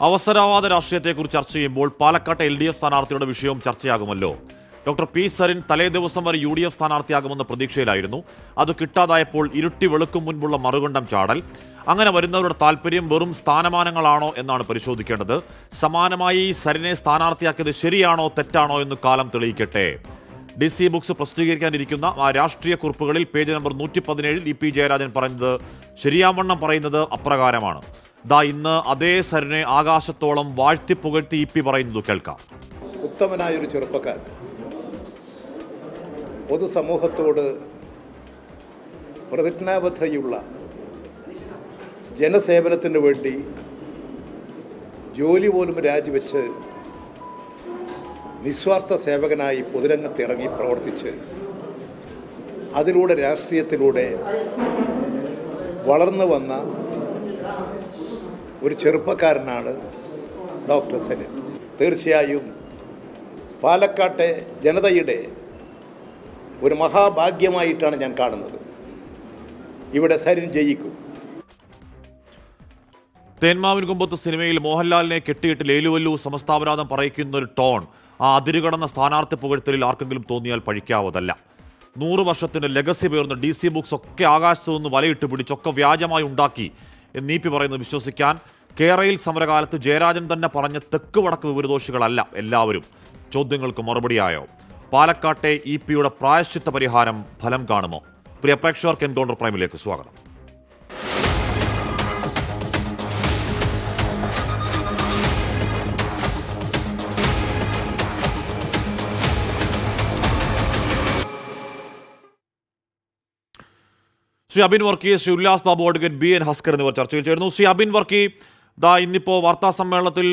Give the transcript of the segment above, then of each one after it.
അവസരവാദ രാഷ്ട്രീയത്തെക്കുറിച്ച് ചർച്ച ചെയ്യുമ്പോൾ പാലക്കാട്ടെ LDF സ്ഥാനാർത്ഥിയുടെ വിഷയവും ചർച്ചയാകുമല്ലോ. ഡോക്ടർ പി സരിൻ തലേ ദിവസം വരെ UDF സ്ഥാനാർത്ഥിയാകുമെന്ന പ്രതീക്ഷയിലായിരുന്നു. അത് കിട്ടാതായപ്പോൾ ഇരുട്ടി വെളുക്കും മുൻപുള്ള മറുകണ്ഠം ചാടൽ. അങ്ങനെ വരുന്നവരുടെ താല്പര്യം വെറും സ്ഥാനമാനങ്ങളാണോ എന്നാണ് പരിശോധിക്കേണ്ടത്. സമാനമായി സരിനെ സ്ഥാനാർത്ഥിയാക്കിയത് ശരിയാണോ തെറ്റാണോ എന്ന് കാലം തെളിയിക്കട്ടെ. DC ബുക്സ് പ്രസിദ്ധീകരിക്കാനിരിക്കുന്ന ആ രാഷ്ട്രീയ കുറിപ്പുകളിൽ പേജ് നമ്പർ 117 EP ജയരാജൻ പറഞ്ഞത് ശരിയാവണ്ണം പറയുന്നത് അപ്രകാരമാണ്. ഇന്ന് അതേ സരിനെ ആകാശത്തോളം വാഴ്ത്തി പുകഴ്ത്തി EP പറയുന്നത് കേൾക്കാം. ഉത്തമനായൊരു ചെറുപ്പക്കാരൻ പൊതുസമൂഹത്തോട് പ്രതിജ്ഞാബദ്ധതയുള്ള ജനസേവനത്തിന് വേണ്ടി ജോലി പോലും രാജിവെച്ച് നിസ്വാർത്ഥ സേവകനായി പൊതുരംഗത്ത് ഇറങ്ങി പ്രവർത്തിച്ച് അതിലൂടെ രാഷ്ട്രീയത്തിലൂടെ വളർന്നു വന്ന ഒരു ചെറുപ്പക്കാരനാണ് ഡോക്ടർ സരിൻ. തീർച്ചയായും പാലക്കാട്ടെ ജനതയുടെ ഒരു മഹാഭാഗ്യമായിട്ടാണ് ഞാൻ കാണുന്നത്. ഇവിടെ സരിൻ ജയിക്കും. തേന്മാവിൻ കുമ്പത്ത് സിനിമയിൽ മോഹൻലാലിനെ കെട്ടിയിട്ട് ലേലുവല്ലു സമസ്താപരാധം പറയിക്കുന്ന ഒരു ടോൺ ആ അതിരുകടന്ന സ്ഥാനാർത്ഥി പുകഴ്ത്തലിൽ ആർക്കെങ്കിലും തോന്നിയാൽ പഴിക്കാവതല്ല. 100 വർഷത്തിന്റെ ലെഗസി പേർന്ന DC ബുക്സ് ഒക്കെ ആകാശത്തു നിന്ന് വലയിട്ട് പിടിച്ചൊക്കെ വ്യാജമായി ഉണ്ടാക്കി എന്ന് EP പറയുന്നത് വിശ്വസിക്കാൻ കേരളയിൽ സമരകാലത്ത് ജയരാജൻ തന്നെ പറഞ്ഞ തെക്ക് വടക്ക് വിവരദോഷികളല്ല എല്ലാവരും. ചോദ്യങ്ങൾക്ക് മറുപടിയായോ? പാലക്കാട്ടെ EPയുടെ പ്രായശ്ചിത്ത പരിഹാരം ഫലം കാണുമോ? പ്രിയ പ്രേക്ഷകർക്ക് എൻകൗണ്ടർ പ്രൈമിലേക്ക് സ്വാഗതം. ശ്രീ അബിൻ വർക്കി, ശ്രീ ഉല്ലാസ് ബാബു, അഡ്വക്കേറ്റ് BN ഹസ്കർ എന്നിവർ ചർച്ചയിൽ ചേരുന്നു. ശ്രീ അബിൻ വർക്കി, ഇന്നിപ്പോൾ വാർത്താ സമ്മേളനത്തിൽ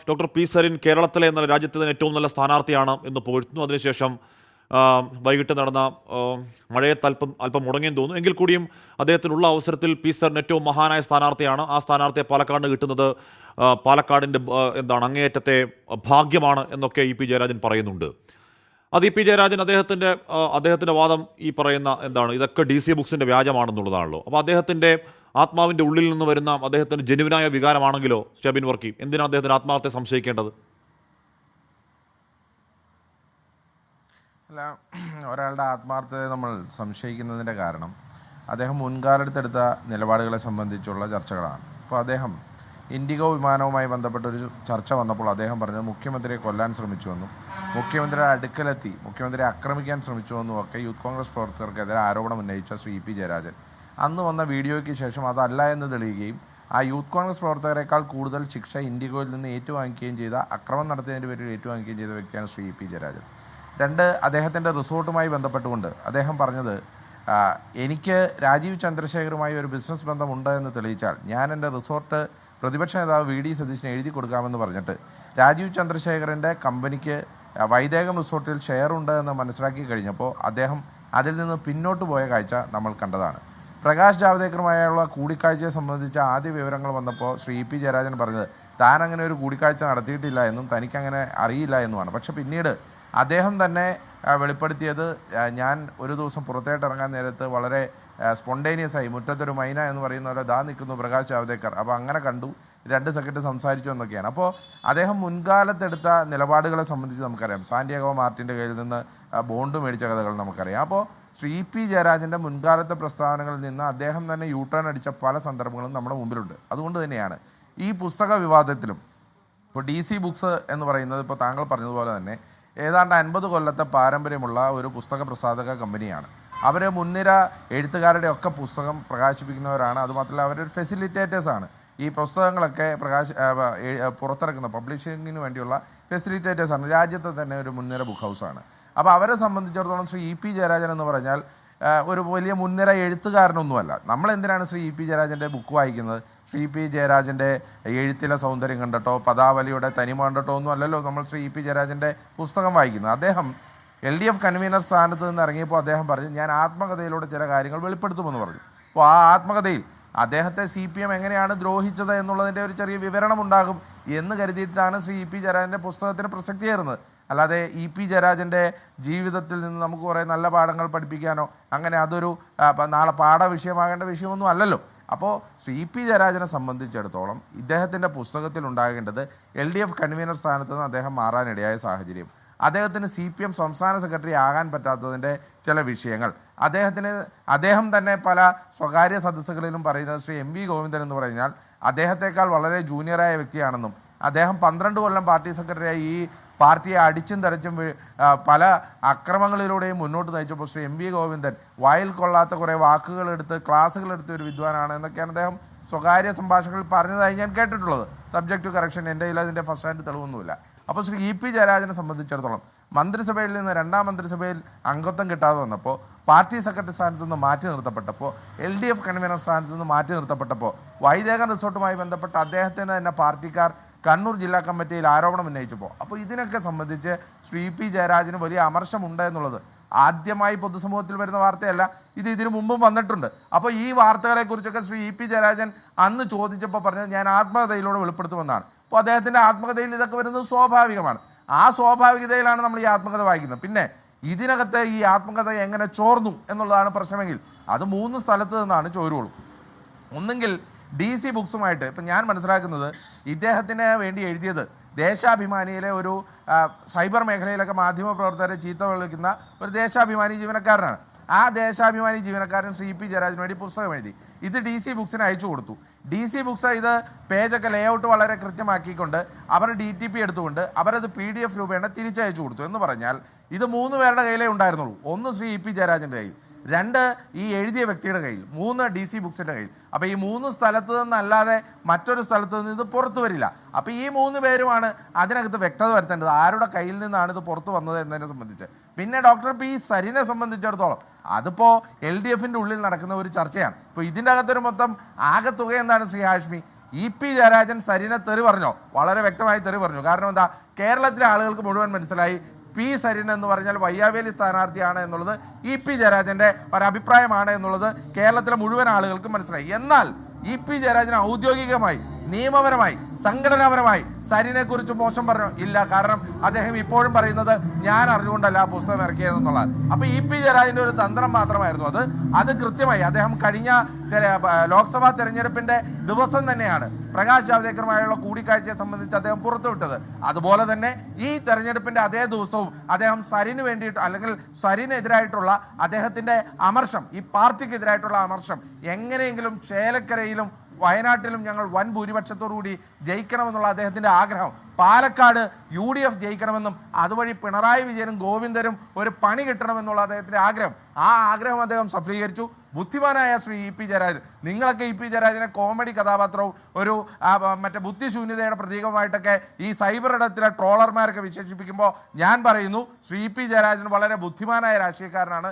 ഡോക്ടർ പി സരിൻ കേരളത്തിലെ എന്ന രാജ്യത്തെ തന്നെ ഏറ്റവും നല്ല സ്ഥാനാർത്ഥിയാണ് എന്ന് പുകഴ്ത്തുന്നു. അതിനുശേഷം വൈകിട്ട് നടന്ന മഴയത്ത് അല്പം മുടങ്ങിയെന്ന് തോന്നുന്നു. എങ്കിൽ കൂടിയും അദ്ദേഹത്തിനുള്ള അവസരത്തിൽ പി സരിൻ ഏറ്റവും മഹാനായ സ്ഥാനാർത്ഥിയാണ്. ആ സ്ഥാനാർത്ഥിയെ പാലക്കാടിന് കിട്ടുന്നത് പാലക്കാടിൻ്റെ അങ്ങേയറ്റത്തെ ഭാഗ്യമാണ് എന്നൊക്കെ EP ജയരാജൻ പറയുന്നുണ്ട്. അത് EP ജയരാജൻ അദ്ദേഹത്തിൻ്റെ വാദം ഈ പറയുന്ന ഇതൊക്കെ DC ബുക്സിൻ്റെ വ്യാജമാണെന്നുള്ളതാണല്ലോ. അപ്പോൾ അദ്ദേഹത്തിൻ്റെ ആത്മാവിൻ്റെ ഉള്ളിൽ നിന്ന് വരുന്ന അദ്ദേഹത്തിൻ്റെ ജെനുവിനായ വികാരമാണെങ്കിലോ ശ്രീ അബിൻ വർക്കി, എന്തിനാണ് അദ്ദേഹത്തിൻ്റെ ആത്മാർത്ഥത്തെ സംശയിക്കേണ്ടത്? അല്ല, ഒരാളുടെ ആത്മാർത്ഥതയെ നമ്മൾ സംശയിക്കുന്നതിൻ്റെ കാരണം അദ്ദേഹം മുൻകാലത്തെടുത്ത നിലപാടുകളെ സംബന്ധിച്ചുള്ള ചർച്ചകളാണ്. അപ്പോൾ അദ്ദേഹം ഇൻഡിഗോ വിമാനവുമായി ബന്ധപ്പെട്ടൊരു ചർച്ച വന്നപ്പോൾ അദ്ദേഹം പറഞ്ഞത് മുഖ്യമന്ത്രിയെ കൊല്ലാൻ ശ്രമിച്ചുവെന്നും മുഖ്യമന്ത്രിയുടെ അടുക്കലെത്തി മുഖ്യമന്ത്രിയെ ആക്രമിക്കാൻ ശ്രമിച്ചുവെന്നും ഒക്കെ യൂത്ത് കോൺഗ്രസ് പ്രവർത്തകർക്കെതിരെ ആരോപണം ഉന്നയിച്ച ശ്രീ EP ജയരാജൻ അന്ന് വന്ന വീഡിയോയ്ക്ക് ശേഷം അതല്ല എന്ന് തെളിയുകയും ആ യൂത്ത് കോൺഗ്രസ് പ്രവർത്തകരെക്കാൾ കൂടുതൽ ശിക്ഷ ഇൻഡിഗോയിൽ നിന്ന് ഏറ്റുവാങ്ങിക്കുകയും ചെയ്ത അക്രമം നടത്തിയതിൻ്റെ പേരിൽ ഏറ്റുവാങ്ങിക്കുകയും ചെയ്ത വ്യക്തിയാണ് ശ്രീ EP ജയരാജൻ. അദ്ദേഹത്തിൻ്റെ റിസോർട്ടുമായി ബന്ധപ്പെട്ടുകൊണ്ട് അദ്ദേഹം പറഞ്ഞത്, എനിക്ക് രാജീവ് ചന്ദ്രശേഖറുമായി ഒരു ബിസിനസ് ബന്ധമുണ്ട് എന്ന് തെളിയിച്ചാൽ ഞാൻ എൻ്റെ റിസോർട്ട് പ്രതിപക്ഷ നേതാവ് VD സതീശന് എഴുതി കൊടുക്കാമെന്ന് പറഞ്ഞിട്ട് രാജീവ് ചന്ദ്രശേഖരൻ്റെ കമ്പനിക്ക് വൈദേകം റിസോർട്ടിൽ ഷെയർ ഉണ്ട് എന്ന് മനസ്സിലാക്കി കഴിഞ്ഞപ്പോൾ അദ്ദേഹം അതിൽ നിന്ന് പിന്നോട്ട് പോയ കാഴ്ച നമ്മൾ കണ്ടതാണ്. പ്രകാശ് ജാവ്ദേക്കറുമായുള്ള കൂടിക്കാഴ്ചയെ സംബന്ധിച്ച ആദ്യ വിവരങ്ങൾ വന്നപ്പോൾ ശ്രീ EP ജയരാജൻ പറഞ്ഞത് താൻ അങ്ങനെ ഒരു കൂടിക്കാഴ്ച നടത്തിയിട്ടില്ല എന്നും തനിക്കങ്ങനെ അറിയില്ല എന്നുമാണ്. പക്ഷെ പിന്നീട് അദ്ദേഹം തന്നെ വെളിപ്പെടുത്തിയത്, ഞാൻ ഒരു ദിവസം പുറത്തേട്ട് ഇറങ്ങാൻ നേരത്ത് വളരെ സ്പോണ്ടേനിയസായി മുറ്റത്തൊരു മൈന എന്ന് പറയുന്ന പോലെ നിൽക്കുന്നു പ്രകാശ് ജാവ്ദേക്കർ, അപ്പോൾ അങ്ങനെ കണ്ടു, 2 സെക്കൻഡ് സംസാരിച്ചു എന്നൊക്കെയാണ്. അപ്പോൾ അദ്ദേഹം മുൻകാലത്തെടുത്ത നിലപാടുകളെ സംബന്ധിച്ച് നമുക്കറിയാം. സാന്റിയാഗോ മാർട്ടിൻ്റെ കയ്യിൽ നിന്ന് ബോണ്ട് മേടിച്ച കഥകൾ നമുക്കറിയാം. അപ്പോൾ ശ്രീ EP ജയരാജൻ്റെ മുൻകാലത്തെ പ്രസ്താവനകളിൽ നിന്ന് അദ്ദേഹം തന്നെ യൂട്ടേൺ അടിച്ച പല സന്ദർഭങ്ങളും നമ്മുടെ മുമ്പിലുണ്ട്. അതുകൊണ്ട് തന്നെയാണ് ഈ പുസ്തക വിവാദത്തിലും ഇപ്പോൾ DC ബുക്സ് എന്ന് പറയുന്നത് ഇപ്പോൾ താങ്കൾ പറഞ്ഞതുപോലെ തന്നെ ഏതാണ്ട് 50 കൊല്ലത്തെ പാരമ്പര്യമുള്ള ഒരു പുസ്തക പ്രസാധക കമ്പനിയാണ്. അവർ മുൻനിര എഴുത്തുകാരുടെ ഒക്കെ പുസ്തകം പ്രകാശിപ്പിക്കുന്നവരാണ്. അതുമാത്രമല്ല അവരൊരു ഫെസിലിറ്റേറ്റേഴ്സാണ്. ഈ പുസ്തകങ്ങളൊക്കെ പുറത്തിറക്കുന്ന പബ്ലിഷിങ്ങിന് വേണ്ടിയുള്ള ഫെസിലിറ്റേറ്റേഴ്സാണ്. രാജ്യത്തെ തന്നെ ഒരു മുൻനിര ബുക്ക് ഹൗസാണ്. അപ്പോൾ അവരെ സംബന്ധിച്ചിടത്തോളം ശ്രീ EP ജയരാജൻ എന്ന് പറഞ്ഞാൽ ഒരു വലിയ മുൻനിര എഴുത്തുകാരനൊന്നുമല്ല. നമ്മളെന്തിനാണ് ശ്രീ EP ജയരാജൻ്റെ ബുക്ക് വായിക്കുന്നത്? ശ്രീ EP ജയരാജൻ്റെ എഴുത്തിലെ സൗന്ദര്യം കണ്ടിട്ടോ പദാവലിയുടെ തനിമ കണ്ടിട്ടോ ഒന്നും അല്ലല്ലോ നമ്മൾ ശ്രീ EP ജയരാജൻ്റെ പുസ്തകം വായിക്കുന്നത്. അദ്ദേഹം LDF കൺവീനർ സ്ഥാനത്ത് നിന്ന് ഇറങ്ങിയപ്പോൾ അദ്ദേഹം പറഞ്ഞു, ഞാൻ ആത്മകഥയിലൂടെ ചില കാര്യങ്ങൾ വെളിപ്പെടുത്തുമെന്ന് പറഞ്ഞു. അപ്പോൾ ആ ആത്മകഥയിൽ അദ്ദേഹത്തെ CPM എങ്ങനെയാണ് ദ്രോഹിച്ചത് എന്നുള്ളതിൻ്റെ ഒരു ചെറിയ വിവരണം ഉണ്ടാകും എന്ന് കരുതിയിട്ടാണ് ശ്രീ EP ജയരാജൻ്റെ പുസ്തകത്തിന് പ്രസക്തിയായിരുന്നത്. അല്ലാതെ EP ജയരാജൻ്റെ ജീവിതത്തിൽ നിന്ന് നമുക്ക് കുറേ നല്ല പാഠങ്ങൾ പഠിപ്പിക്കാനോ അങ്ങനെ അതൊരു നാളെ പാഠ വിഷയമാകേണ്ട വിഷയമൊന്നും അല്ലല്ലോ. അപ്പോൾ ശ്രീ പി ജയരാജനെ സംബന്ധിച്ചിടത്തോളം ഇദ്ദേഹത്തിൻ്റെ പുസ്തകത്തിൽ ഉണ്ടാകേണ്ടത് LDF കൺവീനർ സ്ഥാനത്ത് നിന്ന് അദ്ദേഹം മാറാനിടയായ സാഹചര്യം, അദ്ദേഹത്തിന് CPM സംസ്ഥാന സെക്രട്ടറി ആകാൻ പറ്റാത്തതിൻ്റെ ചില വിഷയങ്ങൾ, അദ്ദേഹം തന്നെ പല സ്വകാര്യ സദസ്സുകളിലും പറയുന്നത് ശ്രീ MV ഗോവിന്ദൻ എന്ന് പറഞ്ഞാൽ അദ്ദേഹത്തെക്കാൾ വളരെ ജൂനിയറായ വ്യക്തിയാണെന്നും അദ്ദേഹം 12 കൊല്ലം പാർട്ടി സെക്രട്ടറിയായി ഈ പാർട്ടിയെ അടിച്ചും തരച്ചും പല അക്രമങ്ങളിലൂടെയും മുന്നോട്ട് നയിച്ചപ്പോൾ ശ്രീ MV ഗോവിന്ദൻ വായിൽ കൊള്ളാത്ത കുറേ വാക്കുകളെടുത്ത് ക്ലാസ്സുകളെടുത്ത ഒരു വിദ്വാനാണ് എന്നൊക്കെയാണ് അദ്ദേഹം സ്വകാര്യ സംഭാഷണങ്ങളിൽ പറഞ്ഞതായി ഞാൻ കേട്ടിട്ടുള്ളത്. സബ്ജക്ട് ടു കറക്ഷൻ, എൻ്റെ കയ്യിൽ അതിൻ്റെ ഫസ്റ്റ് ഹാൻഡ് തെളിവൊന്നുമില്ല. അപ്പോൾ ശ്രീ EP ജയരാജനെ സംബന്ധിച്ചിടത്തോളം മന്ത്രിസഭയിൽ നിന്ന് 2ാം മന്ത്രിസഭയിൽ അംഗത്വം കിട്ടാതെ വന്നപ്പോൾ, പാർട്ടി സെക്രട്ടറി സ്ഥാനത്ത് നിന്ന് മാറ്റി നിർത്തപ്പെട്ടപ്പോൾ, LDF കൺവീനർ സ്ഥാനത്ത് നിന്ന് മാറ്റി നിർത്തപ്പെട്ടപ്പോൾ, വൈദേഹൻ റിസോർട്ടുമായി ബന്ധപ്പെട്ട് അദ്ദേഹത്തിന് തന്നെ പാർട്ടിക്കാർ കണ്ണൂർ ജില്ലാ കമ്മിറ്റിയിൽ ആരോപണം ഉന്നയിച്ചപ്പോൾ, അപ്പോൾ ഇതിനൊക്കെ സംബന്ധിച്ച് ശ്രീ പി ജയരാജന് വലിയ അമർഷമുണ്ട് എന്നുള്ളത് ആദ്യമായി പൊതുസമൂഹത്തിൽ വരുന്ന വാർത്തയല്ല, ഇതിനു മുമ്പും വന്നിട്ടുണ്ട്. അപ്പോൾ ഈ വാർത്തകളെക്കുറിച്ചൊക്കെ ശ്രീ EP ജയരാജൻ അന്ന് ചോദിച്ചപ്പോൾ പറഞ്ഞത് ഞാൻ ആത്മകഥയിലൂടെ വെളിപ്പെടുത്തുമെന്നാണ്. അപ്പോൾ അദ്ദേഹത്തിൻ്റെ ആത്മകഥയിൽ ഇതൊക്കെ വരുന്നത് സ്വാഭാവികമാണ്. ആ സ്വാഭാവികതയിലാണ് നമ്മൾ ഈ ആത്മകഥ വായിക്കുന്നത്. പിന്നെ ഇതിനകത്ത് ഈ ആത്മകഥ എങ്ങനെ ചോർന്നു എന്നുള്ളതാണ് പ്രശ്നമെങ്കിൽ അത് 3 സ്ഥലത്ത് നിന്നാണ് ചോരുള്ളൂ. ഒന്നെങ്കിൽ DC ബുക്സുമായിട്ട്, ഇപ്പം ഞാൻ മനസ്സിലാക്കുന്നത് ഇദ്ദേഹത്തിന് വേണ്ടി എഴുതിയത് ദേശാഭിമാനിയിലെ ഒരു സൈബർ മേഖലയിലൊക്കെ മാധ്യമപ്രവർത്തകരെ ചീത്ത വിളിക്കുന്ന ഒരു ദേശാഭിമാനി ജീവനക്കാരനാണ്. ആ ദേശാഭിമാനി ജീവനക്കാരൻ ശ്രീ പി ജയരാജന് വേണ്ടി പുസ്തകം എഴുതി. ഇത് DC ബുക്സിന് അയച്ചു കൊടുത്തു. DC ബുക്സ് ഇത് പേജൊക്കെ ലേഔട്ട് വളരെ കൃത്യമാക്കിക്കൊണ്ട് അവർ DTP എടുത്തുകൊണ്ട് അവരത് PDF രൂപേണ തിരിച്ചയച്ചു കൊടുത്തു. എന്ന് പറഞ്ഞാൽ ഇത് 3 പേരുടെ കയ്യിലേ ഉണ്ടായിരുന്നുള്ളൂ. ഒന്ന് ശ്രീ EP ജയരാജൻ്റെ കയ്യിൽ, 2 ഈ എഴുതിയ വ്യക്തിയുടെ കയ്യിൽ, 3 DC ബുക്സിൻ്റെ കയ്യിൽ. അപ്പോൾ ഈ 3 സ്ഥലത്ത് നിന്നല്ലാതെ മറ്റൊരു സ്ഥലത്ത് നിന്ന് ഇത് പുറത്തു വരില്ല. അപ്പോൾ ഈ 3 പേരുമാണ് അതിനകത്ത് വ്യക്തത വരുത്തേണ്ടത്, ആരുടെ കയ്യിൽ നിന്നാണ് ഇത് പുറത്തു വന്നത് എന്നതിനെ സംബന്ധിച്ച്. പിന്നെ ഡോക്ടർ പി സരിനെ സംബന്ധിച്ചിടത്തോളം അതിപ്പോൾ LDFൻ്റെ ഉള്ളിൽ നടക്കുന്ന ഒരു ചർച്ചയാണ്. ഇപ്പോൾ ഇതിൻ്റെ അകത്തൊരു മൊത്തം ആകെ തുക എന്താണ് ശ്രീ ഹാഷ്മി? EP ജയരാജൻ സരിനെ തെറി പറഞ്ഞോ? വളരെ വ്യക്തമായി തെറി പറഞ്ഞു. കാരണം എന്താ, കേരളത്തിലെ ആളുകൾക്ക് മുഴുവൻ മനസ്സിലായി പി സരിൻ എന്ന് പറഞ്ഞാൽ വയ്യാവേലി സ്ഥാനാർത്ഥിയാണ് എന്നുള്ളത് EP ജയരാജൻ്റെ ഒരഭിപ്രായമാണ് എന്നുള്ളത് കേരളത്തിലെ മുഴുവൻ ആളുകൾക്കും മനസ്സിലായി. എന്നാൽ EP ജയരാജൻ ഔദ്യോഗികമായി, നിയമപരമായി, സംഘടനാപരമായി സരിനെ കുറിച്ച് മോശം പറഞ്ഞു ഇല്ല. കാരണം അദ്ദേഹം ഇപ്പോഴും പറയുന്നത് ഞാൻ അറിഞ്ഞുകൊണ്ടല്ല ആ പുസ്തകം ഇറക്കിയതെന്നുള്ളതാണ്. അപ്പോൾ EP ജയരാജൻ്റെ ഒരു തന്ത്രം മാത്രമായിരുന്നു അത് കൃത്യമായി അദ്ദേഹം കഴിഞ്ഞ ലോക്സഭാ തെരഞ്ഞെടുപ്പിൻ്റെ ദിവസം തന്നെയാണ് പ്രകാശ് ജാവ്ദേക്കറുമായുള്ള കൂടിക്കാഴ്ചയെ സംബന്ധിച്ച് അദ്ദേഹം പുറത്തുവിട്ടത്. അതുപോലെ തന്നെ ഈ തെരഞ്ഞെടുപ്പിൻ്റെ അതേ ദിവസവും അദ്ദേഹം സരിന് വേണ്ടിയിട്ട്, അല്ലെങ്കിൽ സരിനെതിരായിട്ടുള്ള അദ്ദേഹത്തിൻ്റെ അമർഷം, ഈ പാർട്ടിക്കെതിരായിട്ടുള്ള അമർഷം, എങ്ങനെയെങ്കിലും ചേലക്കരയിലും വയനാട്ടിലും ഞങ്ങൾ വൻ ഭൂരിപക്ഷത്തോടുകൂടി ജയിക്കണമെന്നുള്ള അദ്ദേഹത്തിൻ്റെ ആഗ്രഹം, പാലക്കാട് UDF ജയിക്കണമെന്നും അതുവഴി പിണറായി വിജയനും ഗോവിന്ദനും ഒരു പണി കിട്ടണമെന്നുള്ള അദ്ദേഹത്തിൻ്റെ ആഗ്രഹം, ആ ആഗ്രഹം അദ്ദേഹം സഫലീകരിച്ചു. ബുദ്ധിമാനായ ശ്രീ EP ജയരാജൻ, നിങ്ങളൊക്കെ EP ജയരാജനെ കോമഡി കഥാപാത്രവും ഒരു മറ്റേ ബുദ്ധിശൂന്യതയുടെ പ്രതീകമായിട്ടൊക്കെ ഈ സൈബർ ഇടത്തിലെ ട്രോളർമാരൊക്കെ വിശേഷിപ്പിക്കുമ്പോൾ ഞാൻ പറയുന്നു ശ്രീ EP ജയരാജൻ വളരെ ബുദ്ധിമാനായ രാഷ്ട്രീയക്കാരനാണ്.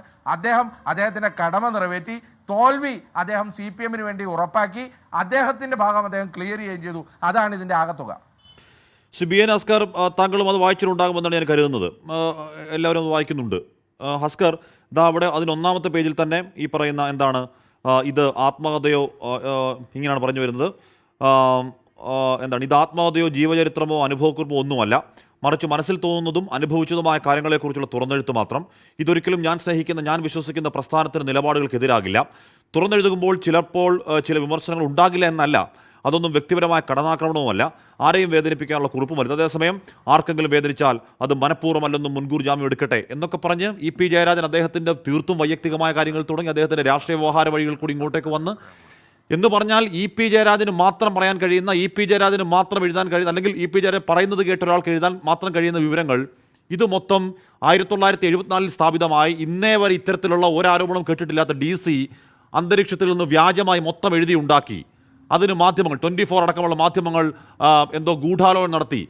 അദ്ദേഹത്തിൻ്റെ കടമ നിറവേറ്റി, തോൽവി അദ്ദേഹം CPMന് വേണ്ടി ഉറപ്പാക്കി, അദ്ദേഹത്തിൻ്റെ ഭാഗം അദ്ദേഹം ക്ലിയർ ചെയ്യുകയും ചെയ്തു. അതാണ് ഇതിൻ്റെ ആകത്തുക. BN ഹസ്കർ, താങ്കളും അത് വായിച്ചിട്ടുണ്ടാകുമെന്നാണ് ഞാൻ കരുതുന്നത്. എല്ലാവരും അത് വായിക്കുന്നുണ്ട്. ഹസ്കർ, ഇതാ അവിടെ അതിന് 1ാമത്തെ പേജിൽ തന്നെ ഈ പറയുന്ന എന്താണ്, ഇത് ആത്മകഥയോ ഇങ്ങനെയാണ് പറഞ്ഞു വരുന്നത്. എന്താണ് ഇത് ആത്മകഥയോ ജീവചരിത്രമോ അനുഭവക്കുറിപ്പോ ഒന്നുമല്ല, മറിച്ച് മനസ്സിൽ തോന്നുന്നതും അനുഭവിച്ചതുമായ കാര്യങ്ങളെക്കുറിച്ചുള്ള തുറന്നെഴുത്ത് മാത്രം. ഇതൊരിക്കലും ഞാൻ സ്നേഹിക്കുന്ന, ഞാൻ വിശ്വസിക്കുന്ന പ്രസ്ഥാനത്തിന് നിലപാടുകൾക്കെതിരാകില്ല. തുറന്നെഴുതുമ്പോൾ ചിലപ്പോൾ ചില വിമർശനങ്ങൾ ഉണ്ടാകില്ല എന്നല്ല, അതൊന്നും വ്യക്തിപരമായ കടന്നാക്രമണവുമല്ല, ആരെയും വേദനിപ്പിക്കാനുള്ള കുറിപ്പും വരുന്നത്. അതേസമയം ആർക്കെങ്കിലും വേദനിച്ചാൽ അത് മനഃപൂർവ്വമല്ലെന്നും മുൻകൂർ ജാമ്യം എടുക്കട്ടെ എന്നൊക്കെ പറഞ്ഞ് EP ജയരാജൻ അദ്ദേഹത്തിൻ്റെ തീർത്തും വൈയക്തികമായ കാര്യങ്ങൾ തുടങ്ങി അദ്ദേഹത്തിൻ്റെ രാഷ്ട്രീയ വ്യവഹാര വഴികൾ കൂടി ഇങ്ങോട്ടേക്ക് വന്ന് എന്ന് പറഞ്ഞാൽ EP ജയരാജന് മാത്രം പറയാൻ കഴിയുന്ന, EP ജയരാജന് മാത്രം എഴുതാൻ കഴിയുന്ന, അല്ലെങ്കിൽ EP ജയരാജൻ പറയുന്നത് കേട്ട ഒരാൾക്ക് എഴുതാൻ മാത്രം കഴിയുന്ന വിവരങ്ങൾ, ഇത് മൊത്തം 1974 സ്ഥാപിതമായി ഇന്നേ വരെ ഇത്തരത്തിലുള്ള ഒരാരോപണം കേട്ടിട്ടില്ലാത്ത DC അന്തരീക്ഷത്തിൽ നിന്ന് വ്യാജമായി മൊത്തം എഴുതി ഉണ്ടാക്കി. അതിന് മാധ്യമങ്ങൾ, 24 അടക്കമുള്ള മാധ്യമങ്ങൾ എന്തോ ഗൂഢാലോചന നടത്തി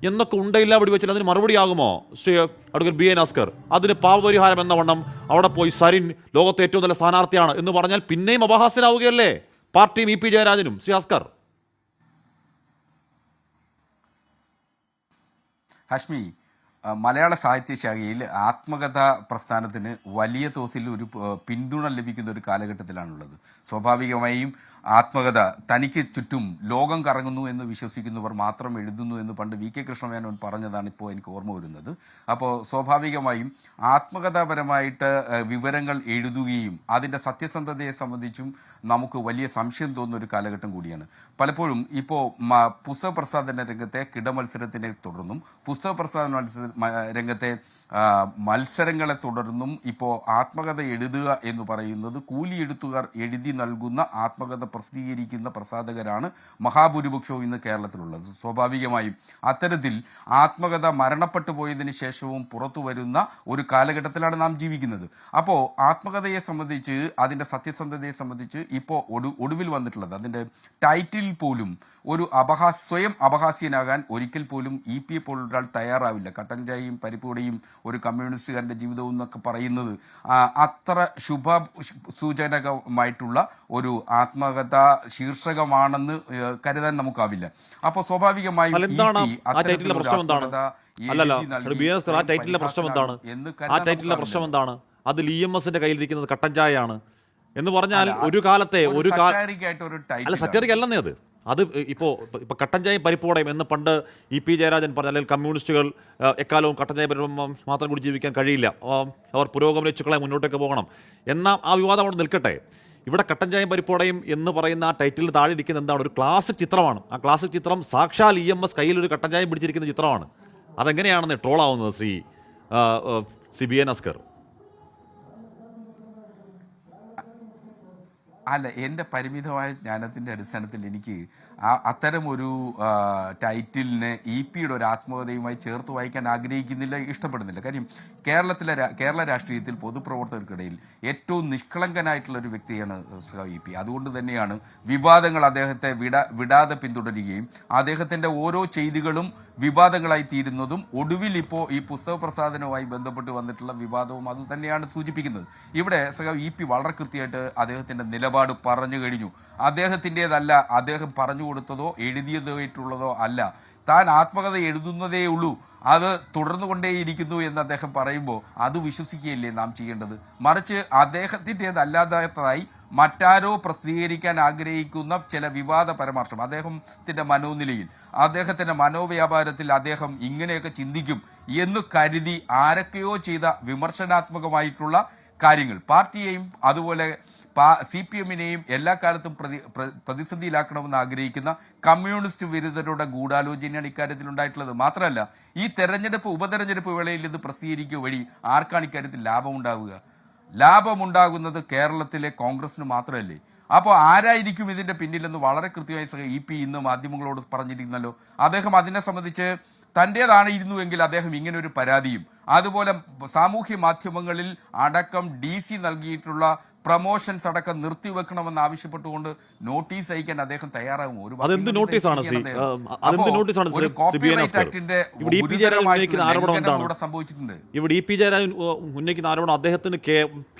എന്നൊക്കെ ഉണ്ടയില്ല വെടിവെച്ചാൽ അതിന് മറുപടിയാകുമോ ശ്രീ അഡ്വക്കേറ്റ് BN ഹസ്കർ? അതിന് പാവപരിഹാരം എന്ന വണ്ണം അവിടെ പോയി സരിൻ ലോകത്തെ ഏറ്റവും നല്ല സ്ഥാനാർത്ഥിയാണ് എന്ന് പറഞ്ഞാൽ പിന്നെയും അപഹാസ്യനാവുകയല്ലേ പാർട്ടിയും EP ജയരാജനും? ശ്രീ ഹസ്കർ. ഹാഷ്മി, മലയാള സാഹിത്യശാഖയിൽ ആത്മകഥ പ്രസ്ഥാനത്തിന് വലിയ തോതിൽ ഒരു പിന്തുണ ലഭിക്കുന്ന ഒരു കാലഘട്ടത്തിലാണുള്ളത്. സ്വാഭാവികമായും ആത്മകഥ തനിക്ക് ചുറ്റും ലോകം കറങ്ങുന്നു എന്ന് വിശ്വസിക്കുന്നവർ മാത്രം എഴുതുന്നു എന്ന് പണ്ട് വി കെ കൃഷ്ണമേനോൻ പറഞ്ഞതാണ് ഇപ്പോൾ എനിക്ക് ഓർമ്മ വരുന്നത്. അപ്പോൾ സ്വാഭാവികമായും ആത്മകഥാപരമായിട്ട് വിവരങ്ങൾ എഴുതുകയും അതിൻ്റെ സത്യസന്ധതയെ സംബന്ധിച്ചും നമുക്ക് വലിയ സംശയം തോന്നുന്ന ഒരു കാലഘട്ടം കൂടിയാണ്. പലപ്പോഴും ഇപ്പോൾ പുസ്തക പ്രസാധന രംഗത്തെ കിടമത്സരത്തിനെ തുടർന്നും പുസ്തക പ്രസാധന രംഗത്തെ മത്സരങ്ങളെ തുടർന്നും ഇപ്പോൾ ആത്മകഥ എഴുതുക എന്ന് പറയുന്നത് കൂലി എഴുത്തുകാർ എഴുതി നൽകുന്ന ആത്മകഥ പ്രസിദ്ധീകരിക്കുന്ന പ്രസാധകരാണ് മഹാഭൂരിപക്ഷവും ഇന്ന് കേരളത്തിലുള്ളത്. സ്വാഭാവികമായും അത്തരത്തിൽ ആത്മകഥ മരണപ്പെട്ടു പോയതിന് ശേഷവും പുറത്തു വരുന്ന ഒരു കാലഘട്ടത്തിലാണ് നാം ജീവിക്കുന്നത്. അപ്പോൾ ആത്മകഥയെ സംബന്ധിച്ച് അതിൻ്റെ സത്യസന്ധതയെ സംബന്ധിച്ച് ഇപ്പോൾ ഒടുവിൽ വന്നിട്ടുള്ളത് അതിൻ്റെ ടൈറ്റിൽ പോലും ഒരു സ്വയം അപഹാസ്യനാകാൻ ഒരിക്കൽ പോലും EPA പോലൊരാൾ തയ്യാറാവില്ല. കട്ടൻ ചായയും പരിപ്പുവടയും ഒരു കമ്മ്യൂണിസ്റ്റുകാരൻ്റെ ജീവിതവും എന്നൊക്കെ പറയുന്നത് അത്ര സൂചനകമായിട്ടുള്ള ഒരു ആത്മകഥ ശീർഷകമാണെന്ന് കരുതാൻ നമുക്കാവില്ല. അപ്പോൾ സ്വാഭാവികമായും പ്രശ്നം എന്താണ്? അതിൽ EMSന്റെ കയ്യിലിരിക്കുന്നത് കട്ടൻ ചായയാണ് എന്ന് പറഞ്ഞാൽ ഒരു കാലത്തെ സറ്ററിക് അല്ലെന്നേ അത് ഇപ്പോൾ കട്ടൻ ചായയും പരിപ്പോടയും എന്ന് പണ്ട് EP ജയരാജൻ പറഞ്ഞ, അല്ലെങ്കിൽ കമ്മ്യൂണിസ്റ്റുകൾ എക്കാലവും കട്ടൻ ചായ മാത്രം കൂടി ജീവിക്കാൻ കഴിയില്ല, അവർ പുരോഗമനച്ചുക്കളെ മുന്നോട്ടേക്ക് പോകണം എന്ന ആ വിവാദം അവിടെ നിൽക്കട്ടെ. ഇവിടെ കട്ടൻ ചായയും പരിപ്പോടയും എന്ന് പറയുന്ന ആ ടൈറ്റിലിന് താഴെ ഇരിക്കുന്ന എന്താണ്? ഒരു ക്ലാസിക് ചിത്രമാണ്. ആ ക്ലാസിക് ചിത്രം സാക്ഷാൽ EMS കയ്യിലൊരു കട്ടൻ ചായം പിടിച്ചിരിക്കുന്ന ചിത്രമാണ്. അതെങ്ങനെയാണെന്ന് ട്രോളാവുന്നത് ശ്രീ BN അസ്കർ? അല്ല, എൻ്റെ പരിമിതമായ ജ്ഞാനത്തിൻ്റെ അടിസ്ഥാനത്തിൽ എനിക്ക് അത്തരം ഒരു ടൈറ്റിലിനെ EPയുടെ ഒരു ആത്മകഥയുമായി ചേർത്ത് വായിക്കാൻ ആഗ്രഹിക്കുന്നില്ല, ഇഷ്ടപ്പെടുന്നില്ല. കാര്യം കേരള രാഷ്ട്രീയത്തിൽ പൊതുപ്രവർത്തകർക്കിടയിൽ ഏറ്റവും നിഷ്കളങ്കനായിട്ടുള്ള ഒരു വ്യക്തിയാണ് EP. അതുകൊണ്ട് തന്നെയാണ് വിവാദങ്ങൾ അദ്ദേഹത്തെ വിടാതെ പിന്തുടരുകയും അദ്ദേഹത്തിൻ്റെ ഓരോ ചെയ്തികളും വിവാദങ്ങളായി തീരുന്നതും ഒടുവിൽ ഇപ്പോൾ ഈ പുസ്തക പ്രസാധനവുമായി ബന്ധപ്പെട്ട് വന്നിട്ടുള്ള വിവാദവും അത് തന്നെയാണ് സൂചിപ്പിക്കുന്നത്. ഇവിടെ EP വളരെ കൃത്യമായിട്ട് അദ്ദേഹത്തിൻ്റെ നിലപാട് പറഞ്ഞു കഴിഞ്ഞു. അദ്ദേഹത്തിൻ്റെതല്ല, അദ്ദേഹം പറഞ്ഞു കൊടുത്തതോ എഴുതിയതായിട്ടുള്ളതോ അല്ല, താൻ ആത്മകഥ എഴുതുന്നതേ ഉള്ളൂ, അത് തുടർന്നു കൊണ്ടേയിരിക്കുന്നു എന്ന് അദ്ദേഹം പറയുമ്പോൾ അത് വിശ്വസിക്കുകയല്ലേ നാം ചെയ്യേണ്ടത്? മറിച്ച് അദ്ദേഹത്തിൻ്റെതല്ലാത്തതായി മറ്റാരോ പ്രസിദ്ധീകരിക്കാൻ ആഗ്രഹിക്കുന്ന ചില വിവാദ പരാമർശം, അദ്ദേഹത്തിൻ്റെ മനോനിലയിൽ, അദ്ദേഹത്തിൻ്റെ മനോവ്യാപാരത്തിൽ അദ്ദേഹം ഇങ്ങനെയൊക്കെ ചിന്തിക്കും എന്ന് കരുതി ആരൊക്കെയോ ചെയ്ത വിമർശനാത്മകമായിട്ടുള്ള കാര്യങ്ങൾ പാർട്ടിയെയും അതുപോലെ CPMനെയും എല്ലാ കാലത്തും പ്രതിസന്ധിയിലാക്കണമെന്ന് ആഗ്രഹിക്കുന്ന കമ്മ്യൂണിസ്റ്റ് വിരുദ്ധരുടെ ഗൂഢാലോചനയാണ് ഇക്കാര്യത്തിൽ ഉണ്ടായിട്ടുള്ളത്. മാത്രമല്ല, ഈ ഉപതെരഞ്ഞെടുപ്പ് വേളയിൽ ഇത് പ്രസിദ്ധീകരിക്കുക വഴി ആർക്കാണ് ഇക്കാര്യത്തിൽ ലാഭമുണ്ടാകുന്നത്? കേരളത്തിലെ കോൺഗ്രസിന് മാത്രമല്ലേ? അപ്പോൾ ആരായിരിക്കും ഇതിന്റെ പിന്നിലെന്ന് വളരെ കൃത്യമായി EP ഇന്ന് മാധ്യമങ്ങളോട് പറഞ്ഞിരിക്കുന്നല്ലോ. അദ്ദേഹം അതിനെ സംബന്ധിച്ച് തൻ്റേതായിരുന്നുവെങ്കിൽ അദ്ദേഹം ഇങ്ങനെ ഒരു പരാതിയും, അതുപോലെ സാമൂഹ്യ മാധ്യമങ്ങളിൽ അടക്കം DC നൽകിയിട്ടുള്ള പ്രൊമോഷൻസ് അടക്കം നിർത്തിവെക്കണമെന്ന് ആവശ്യപ്പെട്ടുകൊണ്ട് നോട്ടീസ് അയക്കാൻ അദ്ദേഹം തയ്യാറാകുമോ? ഇവിടെ EP ജയരാജൻ ഉന്നയിക്കുന്ന ആരോപണം അദ്ദേഹത്തിന്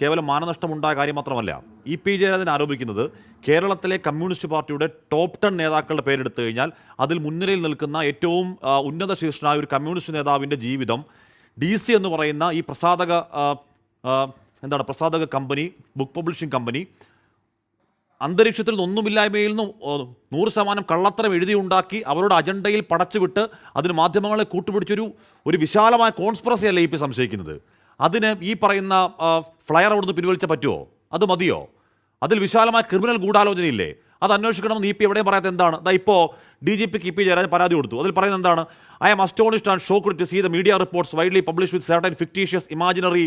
കേവലം മാനനഷ്ടമുണ്ടായ കാര്യം മാത്രമല്ല. EP ജയരാജൻ ആരോപിക്കുന്നത് കേരളത്തിലെ കമ്മ്യൂണിസ്റ്റ് പാർട്ടിയുടെ ടോപ്പ് 10 നേതാക്കളുടെ പേരെടുത്തു കഴിഞ്ഞാൽ അതിൽ മുൻനിരയിൽ നിൽക്കുന്ന ഏറ്റവും ഉന്നത ശീർഷനായ ഒരു കമ്മ്യൂണിസ്റ്റ് നേതാവിൻ്റെ ജീവിതം DC എന്ന് പറയുന്ന ഈ പ്രസാധക കമ്പനി, ബുക്ക് പബ്ലിഷിംഗ് കമ്പനി അന്തരീക്ഷത്തിൽ ഒന്നുമില്ലായ്മയിൽ നിന്നും 100% കള്ളത്തരം എഴുതിയുണ്ടാക്കി അവരുടെ അജണ്ടയിൽ പടച്ചുവിട്ട് അതിന് മാധ്യമങ്ങളെ കൂട്ടുപിടിച്ചൊരു വിശാലമായ കോൺസ്പിറസി അല്ല EP സംശയിക്കുന്നത്. അതിന് ഈ പറയുന്ന ഫ്ലയർ അവിടുന്ന് പിൻവലിച്ച പറ്റുമോ? അത് മതിയോ? അതിൽ വിശാലമായ ക്രിമിനൽ ഗൂഢാലോചനയില്ലേ? അത് അന്വേഷിക്കണമെന്ന് EP എവിടെയും പറയാത്ത എന്താണ്? ഇപ്പോൾ DGPക്ക് EP ജയരാജൻ പരാതി കൊടുത്തു. അതിൽ പറയുന്നത് എന്താണ്? I am astonished and shocked to see the media reports widely published with certain fictitious imaginary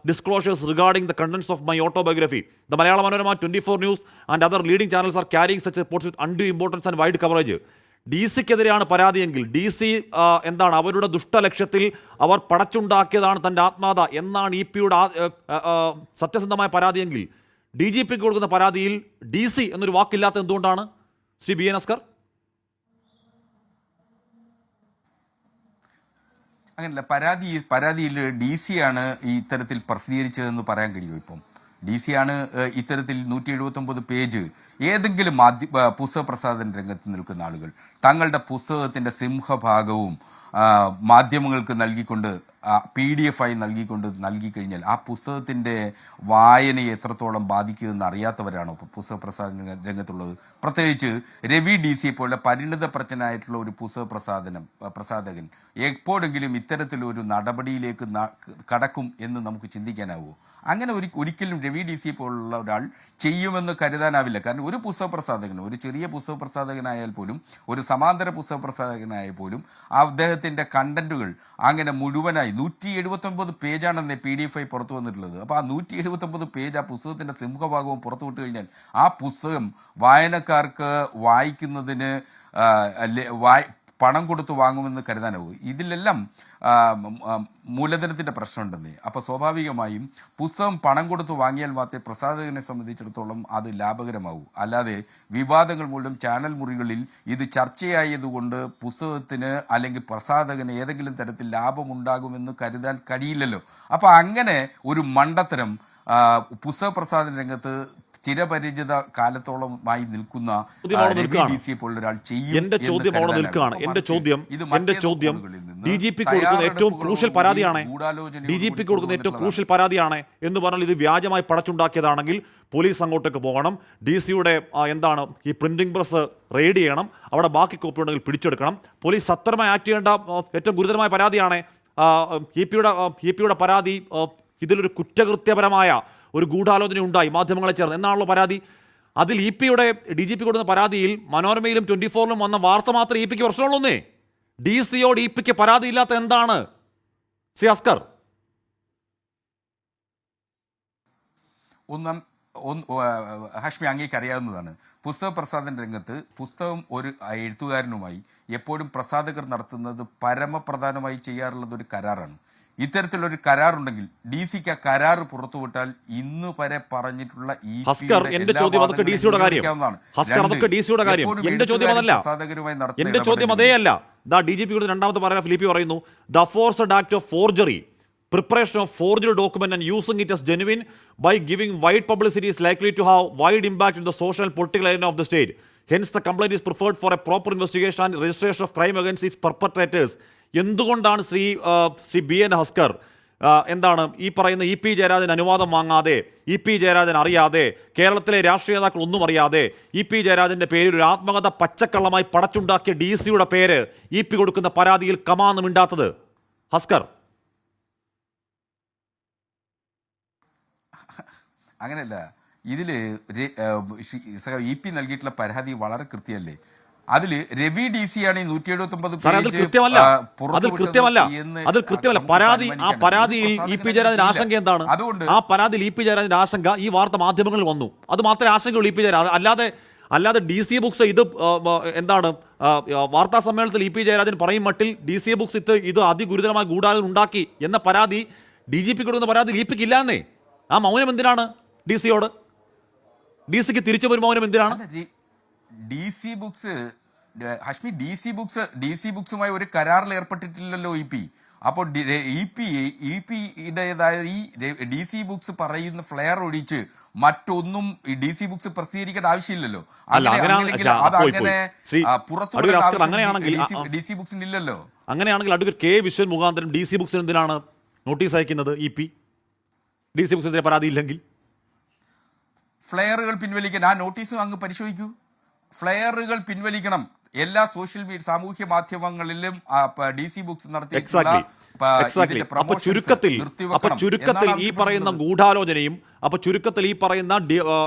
disclosures regarding the contents of my autobiography. The Malayalam Manorama, 24 News and other leading channels are carrying such reports with undue importance and wide coverage. DC-ക്കെതിരെയാണ് പരാതിയെങ്കിൽ DC എന്താണ് അവരുടെ ദുഷ്ടലക്ഷ്യത്തിൽ അവർ പടച്ചുണ്ടാക്കിയതാണ് തൻ്റെ ആത്മകഥ എന്നാണ് EPയുടെ സത്യസന്ധമായ പരാതിയെങ്കിൽ DGPക്ക് കൊടുക്കുന്ന പരാതിയിൽ DC എന്നൊരു വാക്കില്ലാത്ത എന്തുകൊണ്ടാണ് ശ്രീ BN അസ്കർ? അങ്ങനല്ല, പരാതിയിൽ DC ആണ് ഈ ഇത്തരത്തിൽ പ്രസിദ്ധീകരിച്ചതെന്ന് പറയാൻ കഴിയുമോ? ഇപ്പം DC ആണ് ഇത്തരത്തിൽ 179 പേജ് ഏതെങ്കിലും പുസ്തക പ്രസാധന രംഗത്ത് നിൽക്കുന്ന ആളുകൾ തങ്ങളുടെ പുസ്തകത്തിന്റെ സിംഹഭാഗവും മാധ്യമങ്ങൾക്ക് നൽകിക്കൊണ്ട് PDF ആയി നൽകിക്കഴിഞ്ഞാൽ ആ പുസ്തകത്തിൻ്റെ വായനയെ എത്രത്തോളം ബാധിക്കുമെന്ന് അറിയാത്തവരാണോ ഇപ്പോൾ പുസ്തക പ്രസാധന രംഗത്തുള്ളത്? പ്രത്യേകിച്ച് രവി DC പോലുള്ള പരിണിതപ്രജ്ഞനായിട്ടുള്ള ഒരു പ്രസാധകൻ എപ്പോഴെങ്കിലും ഇത്തരത്തിലൊരു നടപടിയിലേക്ക് കടക്കും എന്ന് നമുക്ക് ചിന്തിക്കാനാവുമോ? അങ്ങനെ ഒരിക്കലും രവി DC പോലുള്ള ഒരാൾ ചെയ്യുമെന്ന് കരുതാനാവില്ല. കാരണം ഒരു പുസ്തക പ്രസാധകന്, ഒരു ചെറിയ പുസ്തക പ്രസാധകനായാൽ പോലും, ഒരു സമാന്തര പുസ്തക പ്രസാധകനായാൽ പോലും അദ്ദേഹത്തിൻ്റെ കണ്ടന്റുകൾ അങ്ങനെ മുഴുവനായി 179 പേജാണെന്നേ PDF ആയി പുറത്തു വന്നിട്ടുള്ളത്. അപ്പോൾ ആ 179 പേജ് ആ പുസ്തകത്തിൻ്റെ സിംഹഭാഗവും പുറത്തു വിട്ട് കഴിഞ്ഞാൽ ആ പുസ്തകം വായനക്കാർക്ക് വായിക്കുന്നതിന് പണം കൊടുത്ത് വാങ്ങുമെന്ന് കരുതാനാവും. ഇതിലെല്ലാം മൂലധനത്തിൻ്റെ പ്രശ്നമുണ്ടെന്നേ. അപ്പോൾ സ്വാഭാവികമായും പുസ്തകം പണം കൊടുത്ത് വാങ്ങിയാൽ മാത്രമേ പ്രസാധകനെ സംബന്ധിച്ചിടത്തോളം അത് ലാഭകരമാവൂ. അല്ലാതെ വിവാദങ്ങൾ മൂലം ചാനൽ മുറികളിൽ ഇത് ചർച്ചയായതുകൊണ്ട് പുസ്തകത്തിന് അല്ലെങ്കിൽ പ്രസാധകന് ഏതെങ്കിലും തരത്തിൽ ലാഭമുണ്ടാകുമെന്ന് കരുതാൻ കഴിയില്ലല്ലോ. അപ്പോൾ അങ്ങനെ ഒരു മണ്ടത്തരം പുസ്തക പ്രസാധന രംഗത്ത് ചിരപരിചിത കാലത്തോളമായി നിൽക്കുന്ന DC പോലുള്ള ഒരാൾ ചെയ്യും. എന്റെ ചോദ്യം അവിടെ നിൽക്കുകയാണ്. എന്റെ ചോദ്യം DGP കൊടുക്കുന്ന ഏറ്റവും ക്രൂഷ്യൽ പരാതിയാണ്, DGP കൊടുക്കുന്ന ഏറ്റവും ക്രൂഷ്യൽ പരാതിയാണ് എന്ന് പറഞ്ഞാൽ ഇത് വ്യാജമായി പടച്ചുണ്ടാക്കിയതാണെങ്കിൽ പോലീസ് അങ്ങോട്ടേക്ക് പോകണം, DC-യുടെ എന്താണ് ഈ പ്രിന്റിംഗ് പ്രസ് റെയ്ഡ് ചെയ്യണം, അവിടെ ബാക്കി കോപ്പി ഉണ്ടെങ്കിൽ പിടിച്ചെടുക്കണം. പോലീസ് സത്രമായി ആക്ട് ചെയ്യേണ്ട ഏറ്റവും ഗുരുതരമായ പരാതിയാണ് EP-യുടെ പരാതി. ഇതിലൊരു കുറ്റകൃത്യപരമായ ഒരു ഗൂഢാലോചന ഉണ്ടായി മാധ്യമങ്ങളെ ചേർന്ന് എന്നാണല്ലോ പരാതി. അതിൽ DGP കൊടുക്കുന്ന പരാതിയിൽ മനോരമയിലും 24-ലും വന്ന വാർത്ത മാത്രമേ EP-ക്ക് പ്രശ്നമുള്ളൂന്നേ. DC-യോട് EP-ക്ക് പരാതിയില്ലാത്ത എന്താണ് ശ്രീ അസ്കർ? ഹാഷ്മി, അങ്ങേക്ക് അറിയാവുന്നതാണ്, പുസ്തക പ്രസാധന രംഗത്ത് പുസ്തകം ഒരു എഴുത്തുകാരനുമായി എപ്പോഴും പ്രസാധകർ നടത്തുന്നത് പരമപ്രധാനമായി ചെയ്യാറുള്ളത് ഒരു കരാറാണ്. ഇത്തരത്തിലൊരു കരാറുണ്ടെങ്കിൽ DC-ക്ക് ആ കരാർ പുറത്തുവിട്ടാൽ ഇന്ന് വരെ പറഞ്ഞിട്ടുള്ള എന്റെ ചോദ്യം അതേയല്ല. DGP രണ്ടാമത്തെ പാരഗ്രാഫ് EP പറയുന്നു, the forced act of forgery, preparation of forged document and using it as genuine by giving wide publicity is likely to have wide impact in the social and political arena of the state. Hence the complaint is preferred for a proper investigation and registration of crime against its perpetrators. എന്തുകൊണ്ടാണ് Shri BN Haskar എന്താണ് ഈ പറയുന്ന EP Jayarajan അനുവാദം വാങ്ങാതെ, EP Jayarajan അറിയാതെ, കേരളത്തിലെ രാഷ്ട്രീയ നേതാക്കൾ ഒന്നും അറിയാതെ EP ജയരാജന്റെ പേരിൽ ഒരു ആത്മകഥ പച്ചക്കള്ളമായി പടച്ചുണ്ടാക്കിയ DC-യുടെ പേര് EP കൊടുക്കുന്ന പരാതിയിൽ കമാന്ന് മിണ്ടാത്തത്? ഹസ്കർ, അങ്ങനെയല്ല. ഇതിൽ EP നൽകിയിട്ടുള്ള പരാതി വളരെ കൃത്യമല്ലേ? അതിൽ രവി DC ആണ് ഈ 179 പരാതിയിൽ EP ജയരാജന്റെ ആശങ്ക എന്താണ്? ആ പരാതിയിൽ EP ജയരാജന്റെ ആശങ്ക ഈ വാർത്ത മാധ്യമങ്ങളിൽ വന്നു, അത് മാത്രമേ ആശങ്കയുള്ളൂ EP ജയരാജൻ. അല്ലാതെ DC ബുക്സ് ഇത് എന്താണ് വാർത്താ സമ്മേളനത്തിൽ EP ജയരാജൻ പറയും മട്ടിൽ DC ബുക്സ് ഇത് അതിഗുരുതരമായ ഗൂഢാലോചന ഉണ്ടാക്കി എന്ന പരാതി DGP കൊടുക്കുന്ന പരാതിയിൽ EP-ക്ക് ഇല്ലാന്നേ. ആ മൗനം എന്തിനാണ് DC-യോട്? DC-ക്ക് തിരിച്ചു വരും മൗനം എന്തിനാണ്? DC ബുക്സ് ഹാഷ്മി, DC ബുക്സുമായി ഒരു കരാറിൽ ഏർപ്പെട്ടിട്ടില്ലല്ലോ EP. അപ്പോൾ EP-യുടേതായ ഈ DC ബുക്സ് പറയുന്ന ഫ്ലെയർ ഒഴിച്ച് മറ്റൊന്നും ഈ DC ബുക്സ് പ്രസിദ്ധീകരിക്കേണ്ട ആവശ്യമില്ലല്ലോ. DC ബുക്സിന് ഇല്ലല്ലോ. അങ്ങനെയാണെങ്കിൽ അഡ്വക്കേറ്റ് K വിശ്വൻ മുഖാന്തരം DC ബുക്സിന് എന്തിനാണ് നോട്ടീസ് അയക്കുന്നത് EP? DC ബുക്സിന്റെ പരാതി ഇല്ലെങ്കിൽ ഫ്ലെയറുകൾ പിൻവലിക്കാൻ ആ നോട്ടീസ് അങ്ങ് പരിശോധിക്കൂ. ഫ്ലെയറുകൾ പിൻവലിക്കണം. എല്ലാ സോഷ്യൽ മീഡിയ സാമൂഹ്യ മാധ്യമങ്ങളിലും DC ബുക്സ് നടത്തിയിട്ടുള്ള ചുരുക്കത്തിൽ ഈ പറയുന്ന ഗൂഢാലോചനയും ചുരുക്കത്തിൽ ഈ പറയുന്ന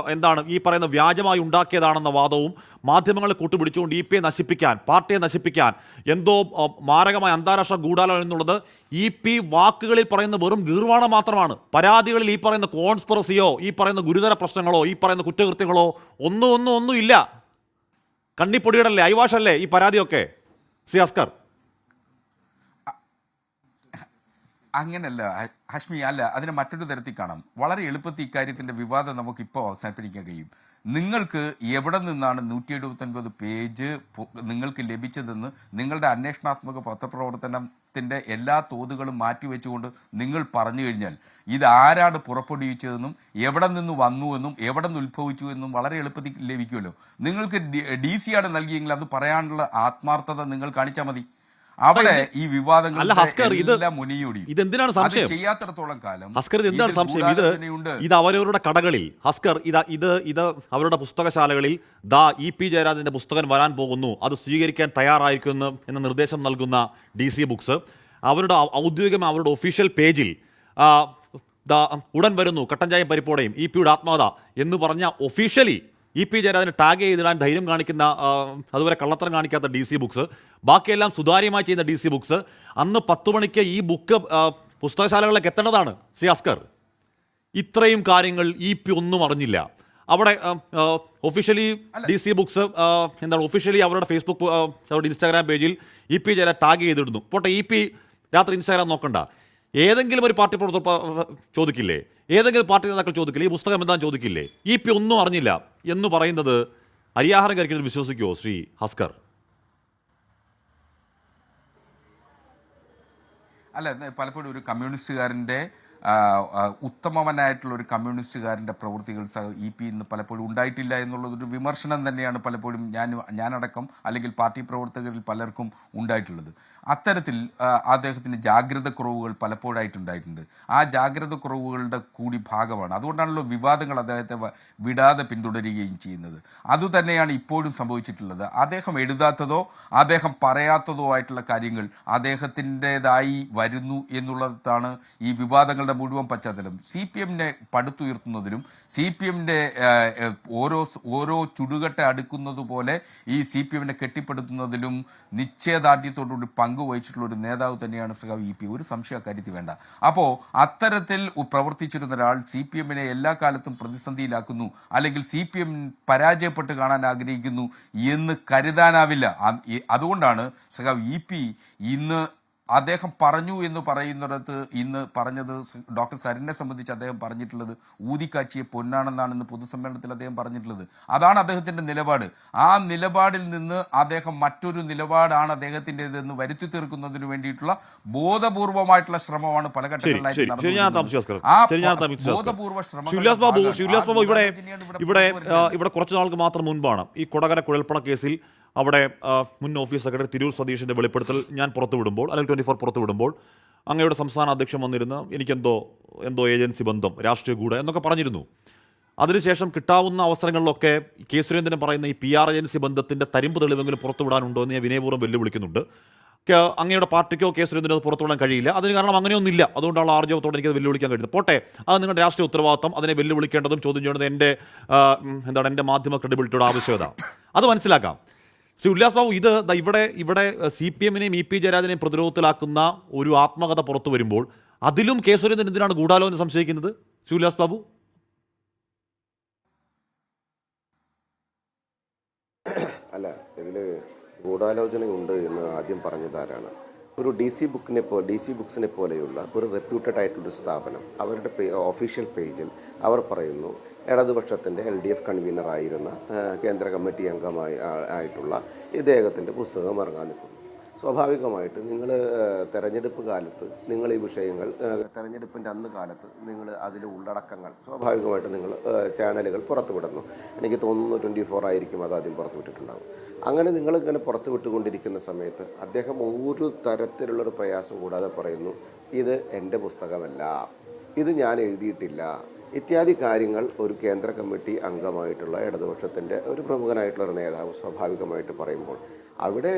ഈ പറയുന്ന വ്യാജമായി ഉണ്ടാക്കിയതാണെന്ന വാദവും മാധ്യമങ്ങളെ കൂട്ടുപിടിച്ചുകൊണ്ട് EP നശിപ്പിക്കാൻ, പാർട്ടിയെ നശിപ്പിക്കാൻ എന്തോ മാരകമായ അന്താരാഷ്ട്ര ഗൂഢാലോചന എന്നുള്ളത് EP വാക്കുകളിൽ പറയുന്ന വെറും ഗീർവാണം മാത്രമാണ്. പരാതികളിൽ ഈ പറയുന്ന കോൺസ്പിറസിയോ ഈ പറയുന്ന ഗുരുതര പ്രശ്നങ്ങളോ ഈ പറയുന്ന കുറ്റകൃത്യങ്ങളോ ഒന്നും ഇല്ല. കണ്ണിപ്പൊടിയിടല്ലേ, ഐവാഷല്ലേ ഈ പരാതിയൊക്കെ ശ്രീ അസ്കർ? അങ്ങനല്ല ഹാഷ്മി, അല്ല, അതിനെ മറ്റൊരു തരത്തിൽ കാണാം. വളരെ എളുപ്പത്തിൽ ഇക്കാര്യത്തിന്റെ വിവാദം നമുക്കിപ്പോൾ അവസാനിപ്പിക്കാൻ കഴിയും. നിങ്ങൾക്ക് എവിടെ നിന്നാണ് 179 പേജ് നിങ്ങൾക്ക് ലഭിച്ചതെന്ന് നിങ്ങളുടെ അന്വേഷണാത്മക പത്രപ്രവർത്തനത്തിന്റെ എല്ലാ തോതുകളും മാറ്റിവെച്ചുകൊണ്ട് നിങ്ങൾ പറഞ്ഞു കഴിഞ്ഞാൽ ഇത് ആരാണ് പുറപ്പെടുവിച്ചതെന്നും എവിടെ നിന്ന് വന്നുവെന്നും എവിടെ നിന്ന് ഉത്ഭവിച്ചു എന്നും വളരെ എളുപ്പത്തിൽ ലഭിക്കുമല്ലോ. നിങ്ങൾക്ക് DC ആണ് നൽകിയെങ്കിൽ അത് പറയാനുള്ള ആത്മാർത്ഥത നിങ്ങൾ കാണിച്ചാൽ മതി. അവിടെ ഈ വിവാദങ്ങൾ അല്ല ഹസ്കർ, ഇതെന്തിനാണ് സംശയം? ചെയ്യാത്തിടത്തോളം കാലം ഹസ്കർ, ഇത് എന്താണ് സംശയം? ഇത് അവരവരുടെ കടകളിൽ, ഹസ്കർ, ഇത് അവരുടെ പുസ്തകശാലകളിൽ EP ജയരാജന്റെ പുസ്തകം വരാൻ പോകുന്നു, അത് സ്വീകരിക്കാൻ തയ്യാറായിരിക്കുന്നു എന്ന നിർദ്ദേശം നൽകുന്ന DC ബുക്സ് അവരുടെ ഔദ്യോഗികമായ അവരുടെ ഒഫീഷ്യൽ പേജിൽ ഉടൻ വരുന്നു കട്ടൻ ചായയും പരിപ്പോടെയും EP-യുടെ ആത്മകഥ എന്ന് പറഞ്ഞ ഒഫീഷ്യലി EP ജയരാജന് ടാഗ് ചെയ്തിടാൻ ധൈര്യം കാണിക്കുന്ന, അതുവരെ കള്ളത്തരം കാണിക്കാത്ത DC ബുക്സ്, ബാക്കിയെല്ലാം സുതാര്യമായി ചെയ്യുന്ന DC ബുക്സ്, അന്ന് 10 മണിക്ക് ഈ ബുക്ക് പുസ്തകശാലകളിലേക്ക് എത്തേണ്ടതാണ്. ഹസ്കർ, ഇത്രയും കാര്യങ്ങൾ EP ഒന്നും അറിഞ്ഞില്ല. അവിടെ ഒഫീഷ്യലി DC ബുക്സ് ഒഫീഷ്യലി അവരുടെ ഫേസ്ബുക്ക്, അവരുടെ ഇൻസ്റ്റാഗ്രാം പേജിൽ EP ജയരാജ് ടാഗ് ചെയ്തിടുന്നു. പോട്ടെ, EP രാത്രി ഇൻസ്റ്റാഗ്രാം നോക്കണ്ട, ഏതെങ്കിലും ഒരു പാർട്ടി പ്രവർത്തകർ ചോദിക്കില്ലേ, ഏതെങ്കിലും പാർട്ടി നേതാക്കൾ ചോദിക്കില്ലേ, ഈ പുസ്തകം എന്താണെന്ന് ചോദിക്കില്ലേ? EP ഒന്നും അറിഞ്ഞില്ല എന്ന് പറയുന്നത് അരിയാഹാരം കഴിക്കുന്നത് വിശ്വസിക്കുമോ ശ്രീ ഹസ്കർ? അല്ല, പലപ്പോഴും ഒരു കമ്മ്യൂണിസ്റ്റുകാരൻ്റെ ഉത്തമവനായിട്ടുള്ള ഒരു കമ്മ്യൂണിസ്റ്റുകാരൻ്റെ പ്രവൃത്തികൾ EP ഇന്ന് പലപ്പോഴും ഉണ്ടായിട്ടില്ല എന്നുള്ളതൊരു വിമർശനം തന്നെയാണ് പലപ്പോഴും ഞാനടക്കം അല്ലെങ്കിൽ പാർട്ടി പ്രവർത്തകരിൽ പലർക്കും ഉണ്ടായിട്ടുള്ളത്. അത്തരത്തിൽ അദ്ദേഹത്തിന് ജാഗ്രത കുറവുകൾ പലപ്പോഴായിട്ടുണ്ടായിട്ടുണ്ട്. ആ ജാഗ്രത കുറവുകളുടെ കൂടി ഭാഗമാണ്. അതുകൊണ്ടാണല്ലോ വിവാദങ്ങൾ അദ്ദേഹത്തെ വിടാതെ പിന്തുടരുകയും ചെയ്യുന്നത്. അതുതന്നെയാണ് ഇപ്പോഴും സംഭവിച്ചിട്ടുള്ളത്. അദ്ദേഹം എഴുതാത്തതോ അദ്ദേഹം പറയാത്തതോ ആയിട്ടുള്ള കാര്യങ്ങൾ അദ്ദേഹത്തിൻ്റെതായി വരുന്നു എന്നുള്ളതാണ് ഈ വിവാദങ്ങളുടെ മുഴുവൻ പശ്ചാത്തലം. CPM-നെ പടുത്തുയർത്തുന്നതിലും CPM-ന്റെ ഓരോ ചുടുകട്ട അടുക്കുന്നത് പോലെ ഈ CPM-നെ കെട്ടിപ്പടുത്തുന്നതിലും നിശ്ചയദാർഢ്യത്തോടുകൂടി പങ്കുവഹിച്ചിട്ടുള്ള ഒരു നേതാവ് തന്നെയാണ് സഖാവ് EP. ഒരു സംശയ കാര്യത്തിൽ വേണ്ട. അപ്പോൾ അത്തരത്തിൽ പ്രവർത്തിച്ചിരുന്ന ഒരാൾ CPM-നെ എല്ലാ കാലത്തും പ്രതിസന്ധിയിലാക്കുന്നു, അല്ലെങ്കിൽ CPM പരാജയപ്പെട്ട് കാണാൻ ആഗ്രഹിക്കുന്നു എന്ന് കരുതാനാവില്ല. അതുകൊണ്ടാണ് സഖാവ് EP ഇന്ന് അദ്ദേഹം പറഞ്ഞു എന്ന് പറയുന്നിടത്ത് ഇന്ന് പറഞ്ഞത് ഡോക്ടർ സരിനെ സംബന്ധിച്ച് അദ്ദേഹം പറഞ്ഞിട്ടുള്ളത് ഊതിക്കാച്ചിയ പൊന്നാണെന്നാണ് ഇന്ന് പൊതുസമ്മേളനത്തിൽ അദ്ദേഹം പറഞ്ഞിട്ടുള്ളത്. അതാണ് അദ്ദേഹത്തിന്റെ നിലപാട്. ആ നിലപാടിൽ നിന്ന് അദ്ദേഹം മറ്റൊരു നിലപാടാണ് അദ്ദേഹത്തിൻ്റെതെന്ന് വരുത്തി തീർക്കുന്നതിന് വേണ്ടിയിട്ടുള്ള ബോധപൂർവമായിട്ടുള്ള ശ്രമമാണ് പല ഘട്ടങ്ങളിലായിട്ട് നടന്നത്. ആ ബോധപൂർവ ശ്രമം ഇവിടെ കുറച്ചു നാൾക്ക് മാത്രം മുൻപാണ് ഈ കൊടകര കുഴൽപ്പണ കേസിൽ അവിടെ മുൻ ഓഫീസ് സെക്രട്ടറി തിരൂർ സതീഷിൻ്റെ വെളിപ്പെടുത്തൽ ഞാൻ പുറത്തുവിടുമ്പോൾ, അല്ലെങ്കിൽ 24 പുറത്തുവിടുമ്പോൾ, അങ്ങയുടെ സംസ്ഥാന അധ്യക്ഷൻ വന്നിരുന്ന് എനിക്കെന്തോ ഏജൻസി ബന്ധം, രാഷ്ട്രീയ ഗൂഢ എന്നൊക്കെ പറഞ്ഞിരുന്നു. അതിനുശേഷം കിട്ടാവുന്ന അവസരങ്ങളിലൊക്കെ കെ സുരേന്ദ്രൻ പറയുന്ന ഈ PR ഏജൻസി ബന്ധത്തിൻ്റെ തരിമ്പ് തെളിവെങ്കിലും പുറത്തുവിടാനുണ്ടോ എന്ന് ഞാൻ വിനയപൂർവ്വം വെല്ലുവിളിക്കുന്നുണ്ട്. അങ്ങയുടെ പാർട്ടിക്കോ കെ സുരേന്ദ്രനോ പുറത്തുവിടാൻ കഴിയില്ല. അതിന് കാരണം അങ്ങനെയൊന്നുമില്ല. അതുകൊണ്ടാണ് ആർജവത്തോടെ എനിക്കത് വെല്ലുവിളിക്കാൻ കഴിയുന്നത്. പോട്ടെ, അത് നിങ്ങളുടെ രാഷ്ട്രീയ ഉത്തരവാദിത്വം. അതിനെ വെല്ലുവിളിക്കേണ്ടതും ചോദ്യം ചെയ്യേണ്ടത് എൻ്റെ മാധ്യമ ക്രെഡിബിലിറ്റിയുടെ ആവശ്യകത. അത് മനസ്സിലാക്കാം. ശ്രീ ഉല്ലാസ് ബാബു, ഇവിടെ CPM-നെയും EP ജയരാജനെയും പ്രതിരോധത്തിലാക്കുന്ന ഒരു ആത്മകഥ പുറത്തു വരുമ്പോൾ അതിലും കെ സുരേന്ദ്രൻ എന്തിനാണ് ഗൂഢാലോചന സംശയിക്കുന്നത്? ശ്രീ ഉല്ലാസ് ബാബു, അല്ല, ഇതിൽ ഗൂഢാലോചനയുണ്ട് എന്ന് ആദ്യം പറഞ്ഞതാരാണ്? ഒരു DC ബുക്സിനെ പോലെയുള്ള ഒരു റെപ്യൂട്ടഡ് ആയിട്ടുള്ളൊരു സ്ഥാപനം അവരുടെ ഒഫീഷ്യൽ പേജിൽ അവർ പറയുന്നു, ഇടതുപക്ഷത്തിൻ്റെ LDF കൺവീനറായിരുന്ന കേന്ദ്ര കമ്മിറ്റി ആയിട്ടുള്ള ഇദ്ദേഹത്തിൻ്റെ പുസ്തകം ഇറങ്ങാൻ നിൽക്കുന്നു. സ്വാഭാവികമായിട്ട് നിങ്ങൾ തെരഞ്ഞെടുപ്പ് കാലത്ത് നിങ്ങൾ ഈ വിഷയങ്ങൾ, തെരഞ്ഞെടുപ്പിൻ്റെ അന്ന് കാലത്ത് നിങ്ങൾ അതിലെ ഉള്ളടക്കങ്ങൾ സ്വാഭാവികമായിട്ട് നിങ്ങൾ ചാനലുകൾ പുറത്തുവിടുന്നു. എനിക്ക് തോന്നുന്നു 24 ആയിരിക്കും അത് ആദ്യം പുറത്തുവിട്ടിട്ടുണ്ടാകും. അങ്ങനെ നിങ്ങളിങ്ങനെ പുറത്തുവിട്ടുകൊണ്ടിരിക്കുന്ന സമയത്ത് അദ്ദേഹം ഒരു തരത്തിലുള്ളൊരു പ്രയാസം കൂടാതെ പറയുന്നു, ഇത് എൻ്റെ പുസ്തകമല്ല, ഇത് ഞാൻ എഴുതിയിട്ടില്ല, ഇത്യാദി കാര്യങ്ങൾ ഒരു കേന്ദ്ര കമ്മിറ്റി അംഗമായിട്ടുള്ള ഇടതുപക്ഷത്തിൻ്റെ ഒരു പ്രമുഖനായിട്ടുള്ള ഒരു നേതാവ് സ്വാഭാവികമായിട്ട് പറയുമ്പോൾ അവിടെ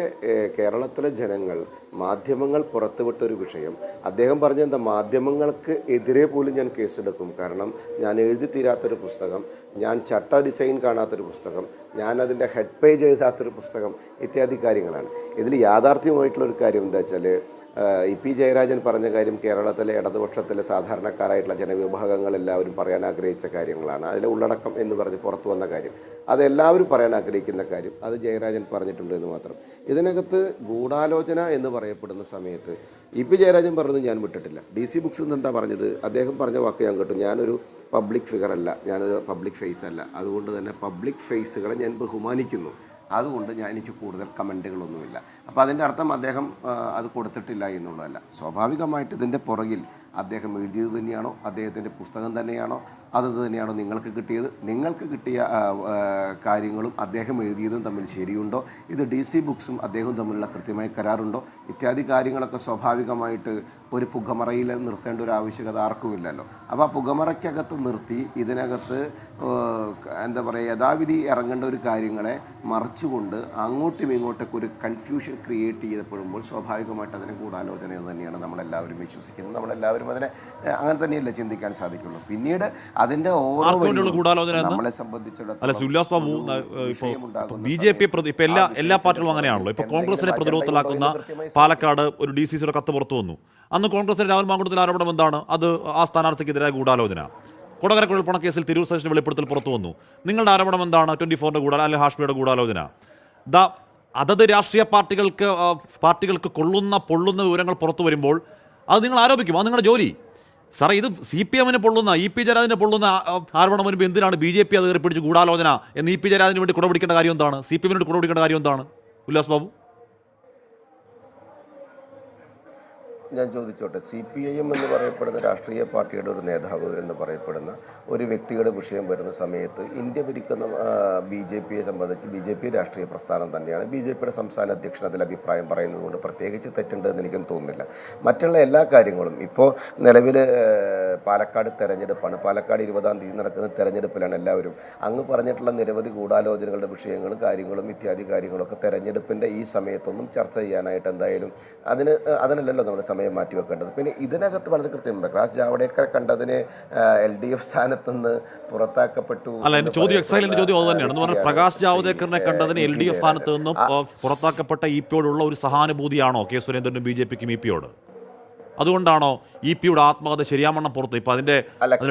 കേരളത്തിലെ ജനങ്ങൾ, മാധ്യമങ്ങൾ പുറത്തുവിട്ടൊരു വിഷയം, അദ്ദേഹം പറഞ്ഞെന്താ, മാധ്യമങ്ങൾക്ക് എതിരെ പോലും ഞാൻ കേസെടുക്കും, കാരണം ഞാൻ എഴുതി തീരാത്തൊരു പുസ്തകം, ഞാൻ ചട്ട ഡിസൈൻ കാണാത്തൊരു പുസ്തകം, ഞാൻ അതിൻ്റെ ഹെഡ് പേജ് എഴുതാത്തൊരു പുസ്തകം, ഇത്യാദി കാര്യങ്ങളാണ്. ഇതിൽ യാഥാർത്ഥ്യമായിട്ടുള്ളൊരു കാര്യം എന്താ വെച്ചാൽ, EP ജയരാജൻ പറഞ്ഞ കാര്യം കേരളത്തിലെ ഇടതുപക്ഷത്തിലെ സാധാരണക്കാരായിട്ടുള്ള ജനവിഭാഗങ്ങൾ എല്ലാവരും പറയാൻ ആഗ്രഹിച്ച കാര്യങ്ങളാണ്. അതിലെ ഉള്ളടക്കം എന്ന് പറഞ്ഞ് പുറത്തു വന്ന കാര്യം, അതെല്ലാവരും പറയാൻ ആഗ്രഹിക്കുന്ന കാര്യം, അത് ജയരാജൻ പറഞ്ഞിട്ടുണ്ട് എന്ന് മാത്രം. ഇതിനകത്ത് ഗൂഢാലോചന എന്ന് പറയപ്പെടുന്ന സമയത്ത് EP ജയരാജൻ പറഞ്ഞത് ഞാൻ വിട്ടിട്ടില്ല. DC ബുക്സിൽ നിന്ന് എന്താ പറഞ്ഞത്? അദ്ദേഹം പറഞ്ഞ വാക്ക് ഞാൻ കേട്ടു, ഞാനൊരു പബ്ലിക് ഫിഗർ അല്ല, ഞാനൊരു പബ്ലിക് ഫേസ് അല്ല, അതുകൊണ്ട് തന്നെ പബ്ലിക് ഫേസുകളെ ഞാൻ ബഹുമാനിക്കുന്നു, അതുകൊണ്ട് എനിക്ക് കൂടുതൽ കമൻറ്റുകളൊന്നുമില്ല. അപ്പോൾ അതിൻ്റെ അർത്ഥം അദ്ദേഹം അത് കൊടുത്തിട്ടില്ല എന്നുള്ളതല്ല. സ്വാഭാവികമായിട്ട് ഇതിൻ്റെ പുറകിൽ അദ്ദേഹം എഴുതിയത് തന്നെയാണോ, അദ്ദേഹത്തിൻ്റെ പുസ്തകം തന്നെയാണോ, അത് തന്നെയാണോ നിങ്ങൾക്ക് കിട്ടിയത്? നിങ്ങൾക്ക് കിട്ടിയ കാര്യങ്ങളും അദ്ദേഹം എഴുതിയതും തമ്മിൽ ശരിയുണ്ടോ? ഇത് DC ബുക്സും അദ്ദേഹവും തമ്മിലുള്ള കൃത്യമായ കരാറുണ്ടോ? ഇത്യാദി കാര്യങ്ങളൊക്കെ സ്വാഭാവികമായിട്ട് ഒരു പുകമറയിൽ നിർത്തേണ്ട ഒരു ആവശ്യകത ആർക്കുമില്ലല്ലോ. അപ്പോൾ ആ പുകമറയ്ക്കകത്ത് നിർത്തി ഇതിനകത്ത് എന്താ പറയുക, യഥാവിധി ഇറങ്ങേണ്ട ഒരു കാര്യങ്ങളെ മറിച്ചുകൊണ്ട് അങ്ങോട്ടും ഇങ്ങോട്ടൊക്കെ ഒരു കൺഫ്യൂഷൻ ക്രിയേറ്റ് ചെയ്യപ്പെടുമ്പോൾ സ്വാഭാവികമായിട്ട് അതിനെ ഗൂഢാലോചന എന്ന് തന്നെയാണ് നമ്മളെല്ലാവരും വിശ്വസിക്കുന്നത്. നമ്മളെല്ലാവരും അതിനെ അങ്ങനെ തന്നെയല്ലേ ചിന്തിക്കാൻ സാധിക്കുള്ളൂ. പിന്നീട് അതിൻ്റെ ഓരോ നമ്മളെ സംബന്ധിച്ചിടത്തോളം BJP ഇപ്പൊ എല്ലാ പാർട്ടികളും അങ്ങനെയാണല്ലോ. ഇപ്പൊ കോൺഗ്രസിനെ പ്രതിരോധത്തിലാക്കുന്ന പാലക്കാട് ഒരു DCCയുടെ കത്ത് പുറത്തു വന്നു. അന്ന് കോൺഗ്രസിന്റെ രാഹുൽ മാങ്കൂട്ടത്തിൽ ആരോപണം എന്താണ്? അത് ആ സ്ഥാനാർത്ഥിക്കെതിരായ ഗൂഢാലോചന. കൊടകര കുഴൽപ്പണ കേസിൽ തിരൂർ സതീഷിന്റെ വെളിപ്പെടുത്തൽ പുറത്തു വന്നു. നിങ്ങളുടെ ആരോപണം എന്താണ്? 24ന്റെ അല്ലെങ്കിൽ ഹാഷ്മിയുടെ ഗൂഢാലോചന. അതത് രാഷ്ട്രീയ പാർട്ടികൾക്ക് പൊള്ളുന്ന വിവരങ്ങൾ പുറത്തു വരുമ്പോൾ അത് നിങ്ങൾ ആരോപിക്കും. അത് നിങ്ങളുടെ ജോലി. സാറേ, ഇത് CPM-ന് പൊള്ളുന്ന, EP ജയരാജന് പൊള്ളുന്ന ആരോപണം വരുമ്പോൾ എന്തിനാണ് BJP അത് കയറി പിടിച്ച് ഗൂഢാലോചന എന്ന് EP ജയരാജന് വേണ്ടി കുടപിടിക്കേണ്ട കാര്യം എന്താണ്? CPM-ന് വേണ്ടി കുടപിടിക്കേണ്ട കാര്യം എന്താണ്? ഉല്ലാസ് ബാബു, ഞാൻ ചോദിച്ചോട്ടെ, CPIM എന്ന് പറയപ്പെടുന്ന രാഷ്ട്രീയ പാർട്ടിയുടെ ഒരു നേതാവ് എന്ന് പറയപ്പെടുന്ന ഒരു വ്യക്തിയുടെ വിഷയം വരുന്ന സമയത്ത് ഇന്ത്യ ഭരിക്കുന്ന BJP-യെ സംബന്ധിച്ച് BJP രാഷ്ട്രീയ പ്രസ്ഥാനം തന്നെയാണ്. BJP-യുടെ സംസ്ഥാന അധ്യക്ഷൻ അതിൽ അഭിപ്രായം പറയുന്നതുകൊണ്ട് പ്രത്യേകിച്ച് തെറ്റുണ്ട് എന്ന് എനിക്കും തോന്നുന്നില്ല. മറ്റുള്ള എല്ലാ കാര്യങ്ങളും ഇപ്പോൾ നിലവിൽ പാലക്കാട് തെരഞ്ഞെടുപ്പാണ്. പാലക്കാട് 20-ാം തീയതി നടക്കുന്ന തെരഞ്ഞെടുപ്പിലാണ്. എല്ലാവരും അങ്ങ് പറഞ്ഞിട്ടുള്ള നിരവധി ഗൂഢാലോചനകളുടെ വിഷയങ്ങളും കാര്യങ്ങളും ഇത്യാദി കാര്യങ്ങളൊക്കെ തെരഞ്ഞെടുപ്പിൻ്റെ ഈ സമയത്തൊന്നും ചർച്ച ചെയ്യാനായിട്ട് എന്തായാലും അതിനല്ലല്ലോ നമ്മൾ സമയം മാറ്റിവെക്കേണ്ടത്. പിന്നെ ഇതിനകത്ത് വളരെ കൃത്യമാണ്. പ്രകാശ് ജാവ്ദേക്കർ കണ്ടതിന് LDF സ്ഥാനത്ത് നിന്ന് പുറത്താക്കപ്പെട്ടു. അല്ല, എന്റെ ചോദ്യം എക്സൈലിന്റെ ചോദ്യം അത് തന്നെയാണ് എന്ന് പറഞ്ഞാൽ, പ്രകാശ് ജാവ്ദേക്കറിനെ കണ്ടതിന് LDF സ്ഥാനത്ത് നിന്ന് പുറത്താക്കപ്പെട്ട EP-യോടുള്ള ഒരു സഹാനുഭൂതിയാണോ K. സുരേന്ദ്രനും BJP-ക്കും EP-യോട്? അതുകൊണ്ടാണോ EP-യുടെ ആത്മകഥ ശരിയാമണ്ണം പുറത്ത്? ഇപ്പൊ അതിന്റെ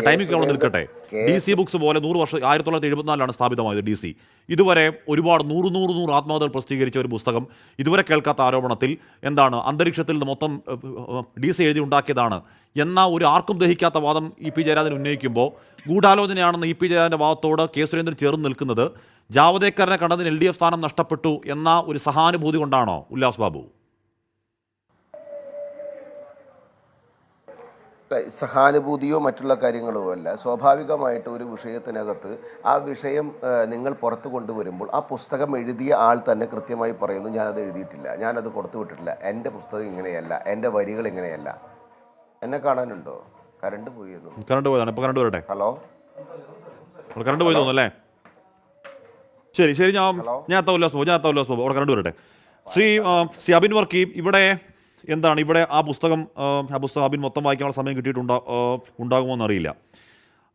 ടൈമിംഗ് അവിടെ നിൽക്കട്ടെ. DC ബുക്സ് പോലെ 100 വർഷം 1974 ഉണ്ടായത് DC. ഇതുവരെ ഒരുപാട് 100 ആത്മകഥകൾ പ്രസിദ്ധീകരിച്ച ഒരു പുസ്തകം, ഇതുവരെ കേൾക്കാത്ത ആരോപണത്തിൽ എന്താണ് അന്തരീക്ഷത്തിൽ നിന്ന് മൊത്തം DC എഴുതി ഉണ്ടാക്കിയതാണ് എന്ന ഒരു ആർക്കും ദഹിക്കാത്ത വാദം EP ജയരാജൻ ഉന്നയിക്കുമ്പോൾ ഗൂഢാലോചനയാണെന്ന് EP ജയരാജന്റെ വാദത്തോട് K. സുരേന്ദ്രൻ ചേർന്ന് നിൽക്കുന്നത് ജാവ്ദേക്കറിനെ കണ്ടതിന് LDF സ്ഥാനം നഷ്ടപ്പെട്ടു എന്ന ഒരു സഹാനുഭൂതി കൊണ്ടാണോ ഉല്ലാസ് ബാബു? സഹാനുഭൂതിയോ മറ്റുള്ള കാര്യങ്ങളോ അല്ല. സ്വാഭാവികമായിട്ട് ഒരു വിഷയത്തിനകത്ത് ആ വിഷയം നിങ്ങൾ പുറത്തു കൊണ്ടുവരുമ്പോൾ ആ പുസ്തകം എഴുതിയ ആൾ തന്നെ കൃത്യമായി പറയുന്നു, ഞാനത് എഴുതിയിട്ടില്ല, ഞാനത് പുറത്തു വിട്ടിട്ടില്ല, എൻ്റെ പുസ്തകം ഇങ്ങനെയല്ല, എൻ്റെ വരികൾ ഇങ്ങനെയല്ല. എന്നെ കാണാനുണ്ടോ? കറണ്ട് പോയിരുന്നു. കറണ്ട് പോയതാണ്. ഇപ്പോൾ കറണ്ട് വരട്ടെ. ഹലോ, കറണ്ട് പോയി തോന്നുന്നല്ലേ? ശരി, ഞാൻ ഉല്ലാസ് ബാബു അവിടെ കറണ്ട് വരട്ടെ. ശ്രീ അബിൻ വർക്കി, ഇവിടെ എന്താണ് ആ പുസ്തകം അബിൻ മൊത്തം വായിക്കാനുള്ള സമയം ഉണ്ടാകുമോ എന്നറിയില്ല.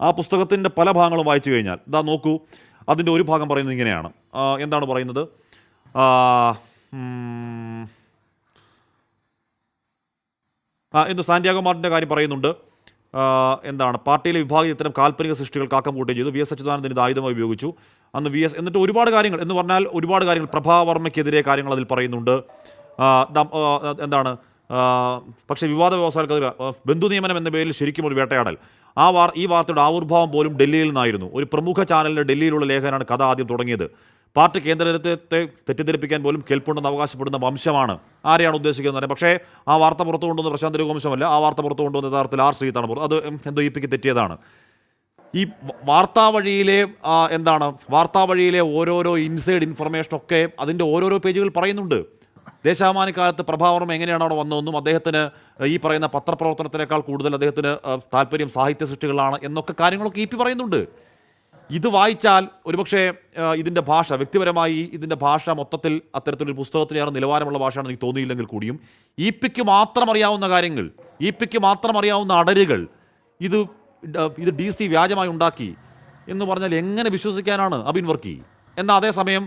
ആ പുസ്തകത്തിൻ്റെ പല ഭാഗങ്ങളും വായിച്ചു കഴിഞ്ഞാൽ നോക്കൂ, അതിൻ്റെ ഒരു ഭാഗം പറയുന്നത് ഇങ്ങനെയാണ്. എന്താണ് പറയുന്നത്? സാന്റിയാഗോ മാർട്ടിൻ്റെ കാര്യം പറയുന്നുണ്ട്. എന്താണ് പാർട്ടിയിലെ വിഭാഗം ഇത്തരം കാൽപ്പനിക സൃഷ്ടികൾക്ക് ആക്കം കൂട്ടുകയും ചെയ്തു. VS അച്യുതാനന്ദൻ ഇത് ആയുധമായി ഉപയോഗിച്ചു. അന്ന് എന്നിട്ട് ഒരുപാട് കാര്യങ്ങൾ എന്ന് പറഞ്ഞാൽ ഒരുപാട് കാര്യങ്ങൾ പ്രഭാവർമ്മയ്ക്കെതിരെ കാര്യങ്ങൾ അതിൽ പറയുന്നുണ്ട്. എന്താണ് പക്ഷേ വിവാദ വ്യവസായങ്ങൾക്ക് ബന്ധു നിയമനം എന്ന പേരിൽ ശരിക്കും ഒരു വേട്ടയാടൽ. ഈ വാർത്തയുടെ ആവിർഭാവം പോലും ഡൽഹിയിൽ നിന്നായിരുന്നു. ഒരു പ്രമുഖ ചാനലിൻ്റെ ഡൽഹിയിലുള്ള ലേഖനാണ് കഥ ആദ്യം തുടങ്ങിയത്. പാർട്ടി കേന്ദ്രത്തെ തെറ്റിദ്ധരിപ്പിക്കാൻ പോലും കെൽപ്പുണ്ടെന്ന് അവകാശപ്പെടുന്ന വംശമാണ്. ആരെയാണ് ഉദ്ദേശിക്കുന്നത്? പക്ഷേ ആ വാർത്ത പുറത്തു കൊണ്ടുവന്ന പ്രശാന്ത് രഘുവംശമല്ല. ആ വാർത്ത പുറത്തു കൊണ്ടുവന്ന യഥാർത്ഥത്തിൽ R. ശ്രീജിത്താണ്. അത് എന്തോ EP-ക്ക് തെറ്റിയതാണ്. ഈ വാർത്താ വഴിയിലെ ഓരോരോ ഇൻസൈഡ് ഇൻഫർമേഷനൊക്കെ അതിൻ്റെ ഓരോരോ പേജുകൾ പറയുന്നുണ്ട്. ദേശാഭിമാനിക്കാലത്ത് പ്രഭാവർമ്മ എങ്ങനെയാണ് അവിടെ വന്നതെന്നും അദ്ദേഹത്തിന് ഈ പറയുന്ന പത്രപ്രവർത്തനത്തിനേക്കാൾ കൂടുതൽ അദ്ദേഹത്തിന് താല്പര്യം സാഹിത്യ സൃഷ്ടികളാണ് എന്നൊക്കെ കാര്യങ്ങളൊക്കെ EP പറയുന്നുണ്ട്. ഇത് വായിച്ചാൽ ഒരുപക്ഷെ ഇതിൻ്റെ ഭാഷ, വ്യക്തിപരമായി ഇതിൻ്റെ ഭാഷ മൊത്തത്തിൽ അത്തരത്തിലൊരു പുസ്തകത്തിലേറെ നിലവാരമുള്ള ഭാഷയാണെന്ന് എനിക്ക് തോന്നിയില്ലെങ്കിൽ കൂടിയും EP-ക്ക് മാത്രം അറിയാവുന്ന കാര്യങ്ങൾ, EP-ക്ക് മാത്രം അറിയാവുന്ന അടരുകൾ ഇത് DC വ്യാജമായി ഉണ്ടാക്കി എന്ന് പറഞ്ഞാൽ എങ്ങനെ വിശ്വസിക്കാനാണ് അബിൻ വർക്കി? എന്നാൽ അതേസമയം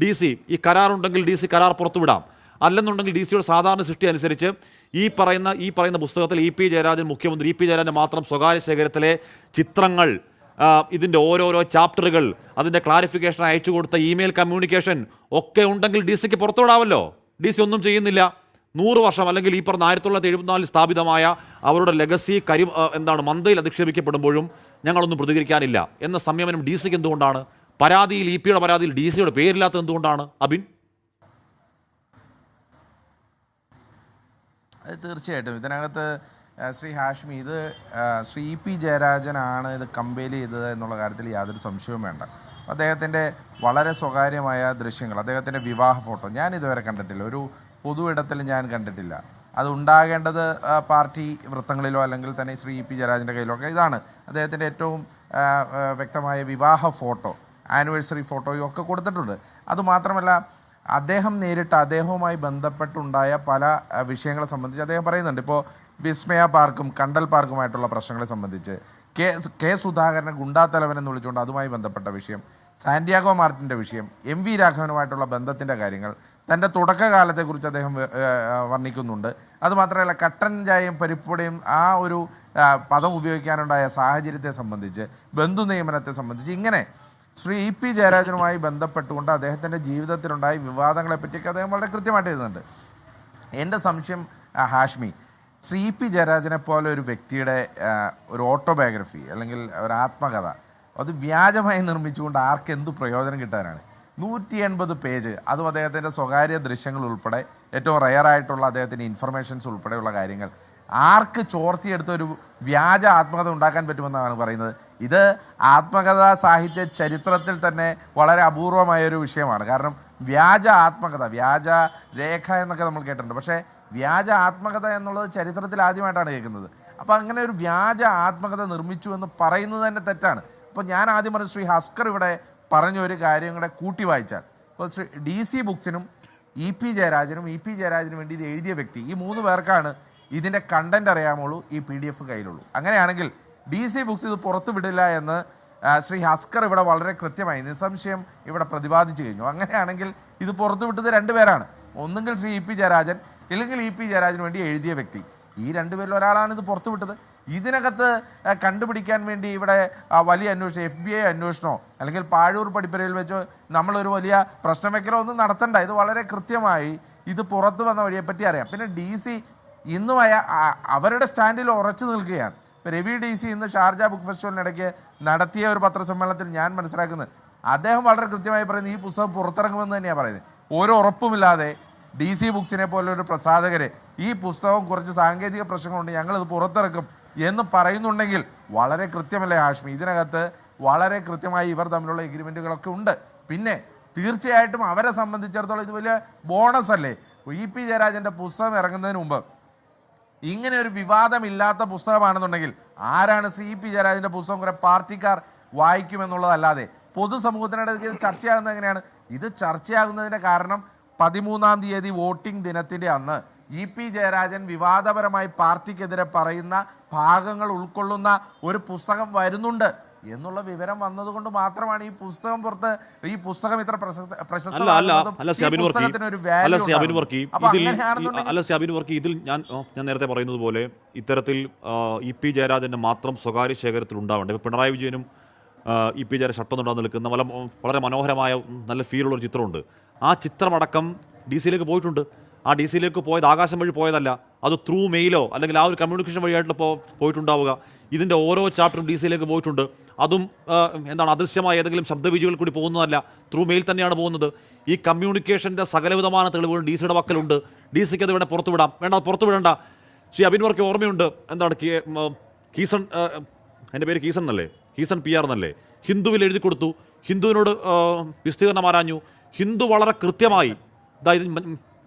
DC ഈ കരാറുണ്ടെങ്കിൽ DC കരാർ പുറത്തുവിടാം, അല്ലെന്നുണ്ടെങ്കിൽ DC-യുടെ സാധാരണ സൃഷ്ടി അനുസരിച്ച് ഈ പറയുന്ന പുസ്തകത്തിൽ EP ജയരാജൻ മുഖ്യമന്ത്രി, EP ജയരാജൻ്റെ മാത്രം സ്വകാര്യ ശേഖരത്തിലെ ചിത്രങ്ങൾ, ഇതിൻ്റെ ഓരോരോ ചാപ്റ്ററുകൾ, അതിൻ്റെ ക്ലാരിഫിക്കേഷൻ അയച്ചു കൊടുത്ത ഇമെയിൽ കമ്മ്യൂണിക്കേഷൻ ഒക്കെ ഉണ്ടെങ്കിൽ DC-ക്ക് പുറത്തുവിടാമല്ലോ. DC ഒന്നും ചെയ്യുന്നില്ല. 100 വർഷം അല്ലെങ്കിൽ ഈ പറഞ്ഞ 1974 സ്ഥാപിതമായ അവരുടെ ലെഗസി മന്തയിൽ അധിക്ഷേപിക്കപ്പെടുമ്പോഴും ഞങ്ങളൊന്നും പ്രതികരിക്കാനില്ല എന്ന സംയമനം DC-ക്ക് എന്തുകൊണ്ടാണ്? പരാതിയിൽ EP-യുടെ പരാതിയിൽ DC-യുടെ പേരില്ലാത്തത് എന്തുകൊണ്ടാണ് അബിൻ? അത് തീർച്ചയായിട്ടും ഇതിനകത്ത് ശ്രീ ഹാഷ്മി, ഇത് ശ്രീ പി ജയരാജനാണ് ഇത് കമ്പയിൽ ചെയ്തത് എന്നുള്ള കാര്യത്തിൽ യാതൊരു സംശയവും വേണ്ട. അദ്ദേഹത്തിൻ്റെ വളരെ സ്വകാര്യമായ ദൃശ്യങ്ങൾ, അദ്ദേഹത്തിൻ്റെ വിവാഹ ഫോട്ടോ ഞാൻ ഇതുവരെ കണ്ടിട്ടില്ല, ഒരു പൊതു ഇടത്തിൽ ഞാൻ കണ്ടിട്ടില്ല. അത് ഉണ്ടാകേണ്ടത് പാർട്ടി വൃത്തങ്ങളിലോ അല്ലെങ്കിൽ തന്നെ ശ്രീ പി ജയരാജൻ്റെ കയ്യിലോ ഒക്കെ. ഇതാണ് അദ്ദേഹത്തിൻ്റെ ഏറ്റവും വ്യക്തമായ വിവാഹ ഫോട്ടോ, ആനിവേഴ്സറി ഫോട്ടോയും ഒക്കെ കൊടുത്തിട്ടുണ്ട്. അതുമാത്രമല്ല, അദ്ദേഹം നേരിട്ട് അദ്ദേഹവുമായി ബന്ധപ്പെട്ടുണ്ടായ പല വിഷയങ്ങളെ സംബന്ധിച്ച് അദ്ദേഹം പറയുന്നുണ്ട്. ഇപ്പോൾ വിസ്മയ പാർക്കും കണ്ടൽ പാർക്കുമായിട്ടുള്ള പ്രശ്നങ്ങളെ സംബന്ധിച്ച്, കെ സുധാകരനെ ഗുണ്ടാത്തലവൻ എന്ന് വിളിച്ചുകൊണ്ട് അതുമായി ബന്ധപ്പെട്ട വിഷയം, സാന്റിയാഗോ മാർട്ടിൻ്റെ വിഷയം, എം വി രാഘവനുമായിട്ടുള്ള ബന്ധത്തിൻ്റെ കാര്യങ്ങൾ, തൻ്റെ തുടക്കകാലത്തെക്കുറിച്ച് അദ്ദേഹം വർണ്ണിക്കുന്നുണ്ട്. അതുമാത്രമല്ല, കട്ടൻ ചായയും പരിപ്പുടയും ആ ഒരു പദം ഉപയോഗിക്കാനുണ്ടായ സാഹചര്യത്തെ സംബന്ധിച്ച്, ബന്ധു നിയമനത്തെ സംബന്ധിച്ച്, ഇങ്ങനെ ശ്രീ പി ജയരാജനുമായി ബന്ധപ്പെട്ടുകൊണ്ട് അദ്ദേഹത്തിൻ്റെ ജീവിതത്തിലുണ്ടായ വിവാദങ്ങളെപ്പറ്റിയൊക്കെ അദ്ദേഹം വളരെ കൃത്യമായിട്ട് എഴുതുന്നുണ്ട്. എൻ്റെ സംശയം ഹാഷ്മി, ശ്രീ പി ജയരാജനെ പോലെ ഒരു വ്യക്തിയുടെ ഒരു ഓട്ടോബയോഗ്രഫി അല്ലെങ്കിൽ ഒരു ആത്മകഥ അത് വ്യാജമായി നിർമ്മിച്ചുകൊണ്ട് ആർക്കെന്ത് പ്രയോജനം കിട്ടാനാണ്? 180 പേജ്, അതും അദ്ദേഹത്തിൻ്റെ സ്വകാര്യ ദൃശ്യങ്ങൾ ഉൾപ്പെടെ, ഏറ്റവും റെയറായിട്ടുള്ള അദ്ദേഹത്തിൻ്റെ ഇൻഫർമേഷൻസ് ഉൾപ്പെടെയുള്ള കാര്യങ്ങൾ ആർക്ക് ചോർത്തിയെടുത്ത ഒരു വ്യാജ ആത്മകഥ ഉണ്ടാക്കാൻ പറ്റുമെന്നാണ് പറയുന്നത്. ഇത് ആത്മകഥാ സാഹിത്യ ചരിത്രത്തിൽ തന്നെ വളരെ അപൂർവമായൊരു വിഷയമാണ്. കാരണം വ്യാജ ആത്മകഥ, വ്യാജ രേഖ എന്നൊക്കെ നമ്മൾ കേട്ടിട്ടുണ്ട്, പക്ഷേ വ്യാജ ആത്മകഥ എന്നുള്ളത് ചരിത്രത്തിൽ ആദ്യമായിട്ടാണ് കേൾക്കുന്നത്. അപ്പോൾ അങ്ങനെ ഒരു വ്യാജ ആത്മകഥ നിർമ്മിച്ചു എന്ന് പറയുന്നത് തന്നെ തെറ്റാണ്. അപ്പോൾ ഞാൻ ആദ്യം പറഞ്ഞ ശ്രീ ഹസ്കർ ഇവിടെ പറഞ്ഞ ഒരു കാര്യം കൂടെ കൂട്ടി വായിച്ചാൽ, ഇപ്പോൾ ശ്രീ DC ബുക്സിനും ഇ പി ജയരാജനും വേണ്ടി ഇത് എഴുതിയ വ്യക്തി, ഈ 3 പേർക്കാണ് ഇതിൻ്റെ കണ്ടൻറ് അറിയാമുള്ളൂ, ഈ PDF കയ്യിലുള്ളൂ. അങ്ങനെയാണെങ്കിൽ DC ബുക്സ് ഇത് പുറത്തു വിടില്ല എന്ന് ശ്രീ ഹസ്കർ ഇവിടെ വളരെ കൃത്യമായി നിസ്സംശയം ഇവിടെ പ്രതിപാദിച്ചു കഴിഞ്ഞു. അങ്ങനെയാണെങ്കിൽ ഇത് പുറത്തു വിട്ടത് 2 പേരാണ്. ഒന്നുകിൽ ശ്രീ ഇ പി ജയരാജൻ, ഇല്ലെങ്കിൽ ഇ പി ജയരാജന് വേണ്ടി എഴുതിയ വ്യക്തി. ഈ 2 പേരിൽ ഒരാളാണ് ഇത് പുറത്തു വിട്ടത്. ഇതിനകത്ത് കണ്ടുപിടിക്കാൻ വേണ്ടി ഇവിടെ വലിയ അന്വേഷണം, FBI അന്വേഷണമോ അല്ലെങ്കിൽ പാഴൂർ പടിപ്പരയിൽ വെച്ച് നമ്മളൊരു വലിയ പ്രശ്നം വെക്കലോ ഒന്നും നടത്തണ്ട. ഇത് വളരെ കൃത്യമായി ഇത് പുറത്തു വന്ന വഴിയെപ്പറ്റി അറിയാം. പിന്നെ DC ഇന്നും അവരുടെ സ്റ്റാൻഡിൽ ഉറച്ചു നിൽക്കുകയാണ്. ഇപ്പോൾ രവി DC ഇന്ന് ഷാർജ ബുക്ക് ഫെസ്റ്റിവലിനിടയ്ക്ക് നടത്തിയ ഒരു പത്രസമ്മേളനത്തിൽ ഞാൻ മനസ്സിലാക്കുന്നത്, അദ്ദേഹം വളരെ കൃത്യമായി പറയുന്നത് ഈ പുസ്തകം പുറത്തിറങ്ങുമെന്ന് തന്നെയാണ് പറയുന്നത്. ഒരു ഉറപ്പുമില്ലാതെ DC ബുക്സിനെ പോലെ ഒരു പ്രസാധകർ ഈ പുസ്തകം കുറച്ച് സാങ്കേതിക പ്രശ്നങ്ങളുണ്ട്, ഞങ്ങളിത് പുറത്തിറക്കും എന്ന് പറയുന്നുണ്ടെങ്കിൽ വളരെ കൃത്യമല്ലേ ഹാഷ്മി? ഇതിനകത്ത് വളരെ കൃത്യമായി ഇവർ തമ്മിലുള്ള എഗ്രിമെൻറ്റുകളൊക്കെ ഉണ്ട്. പിന്നെ തീർച്ചയായിട്ടും അവരെ സംബന്ധിച്ചിടത്തോളം ഇത് വലിയ ബോണസ് അല്ലേ? ഇ പി ജയരാജൻ്റെ പുസ്തകം ഇറങ്ങുന്നതിന് മുമ്പ് ഇങ്ങനെ ഒരു വിവാദമില്ലാത്ത പുസ്തകമാണെന്നുണ്ടെങ്കിൽ ആരാണ് ശ്രീ പി ജയരാജൻ്റെ പുസ്തകം കുറെ പാർട്ടിക്കാർ വായിക്കുമെന്നുള്ളതല്ലാതെ പൊതുസമൂഹത്തിനിടയ്ക്ക് ഇത് ചർച്ചയാകുന്നത് എങ്ങനെയാണ്? ഇത് ചർച്ചയാകുന്നതിൻ്റെ കാരണം 13-ാം തീയതി വോട്ടിംഗ് ദിനത്തിൻ്റെ അന്ന് ഇ പി ജയരാജൻ വിവാദപരമായി പാർട്ടിക്കെതിരെ പറയുന്ന ഭാഗങ്ങൾ ഉൾക്കൊള്ളുന്ന ഒരു പുസ്തകം വരുന്നുണ്ട് എന്നുള്ള വിവരം വന്നതുകൊണ്ട് മാത്രമാണ് ഈ പുസ്തകം പുറത്ത്, ഈ പുസ്തകം ഇത്ര ഇതിൽ ഞാൻ നേരത്തെ പറയുന്നത് പോലെ ഇത്തരത്തിൽ ഇ പി ജയരാജന്റെ മാത്രം സ്വകാര്യ ശേഖരത്തിൽ ഉണ്ടാവേണ്ട. ഇപ്പോൾ പിണറായി വിജയനും ഇ പി ജയരാജൻ ഷട്ടൊന്നുണ്ടാകുന്ന നിൽക്കുന്ന വളരെ മനോഹരമായ നല്ല ഫീലുള്ളൊരു ചിത്രമുണ്ട്. ആ ചിത്രമടക്കം DC-യിലേക്ക് പോയിട്ടുണ്ട്. ആ DC-യിലേക്ക് പോയത് ആകാശം വഴി പോയതല്ല, അത് ത്രൂ മെയിലോ അല്ലെങ്കിൽ ആ ഒരു കമ്മ്യൂണിക്കേഷൻ വഴിയായിട്ട് പോയിട്ടുണ്ടാവുക. ഇതിൻ്റെ ഓരോ ചാപ്റ്ററും DC-യിലേക്ക് പോയിട്ടുണ്ട്. അതും അദൃശ്യമായ ഏതെങ്കിലും ശബ്ദവിജികൾ കൂടി പോകുന്നതല്ല, ത്രൂ മെയിൽ തന്നെയാണ് പോകുന്നത്. ഈ കമ്മ്യൂണിക്കേഷൻ്റെ സകലവിധമായ തെളിവുകൾ DC-യുടെ പക്കലുണ്ട്. DC-ക്ക് അത് വേണേൽ പുറത്തുവിടാം, വേണ്ട പുറത്തുവിടേണ്ട. ശ്രീ അബിൻ വർക്കി ഓർമ്മയുണ്ട്, കീസൺ, എൻ്റെ പേര് കീസൺ എന്നല്ലേ, കീസൺ PR എന്നല്ലേ, ഹിന്ദുവിൽ എഴുതി കൊടുത്തു, ഹിന്ദുവിനോട് വിസ്തീർണം ആരാഞ്ഞു. ഹിന്ദു വളരെ കൃത്യമായി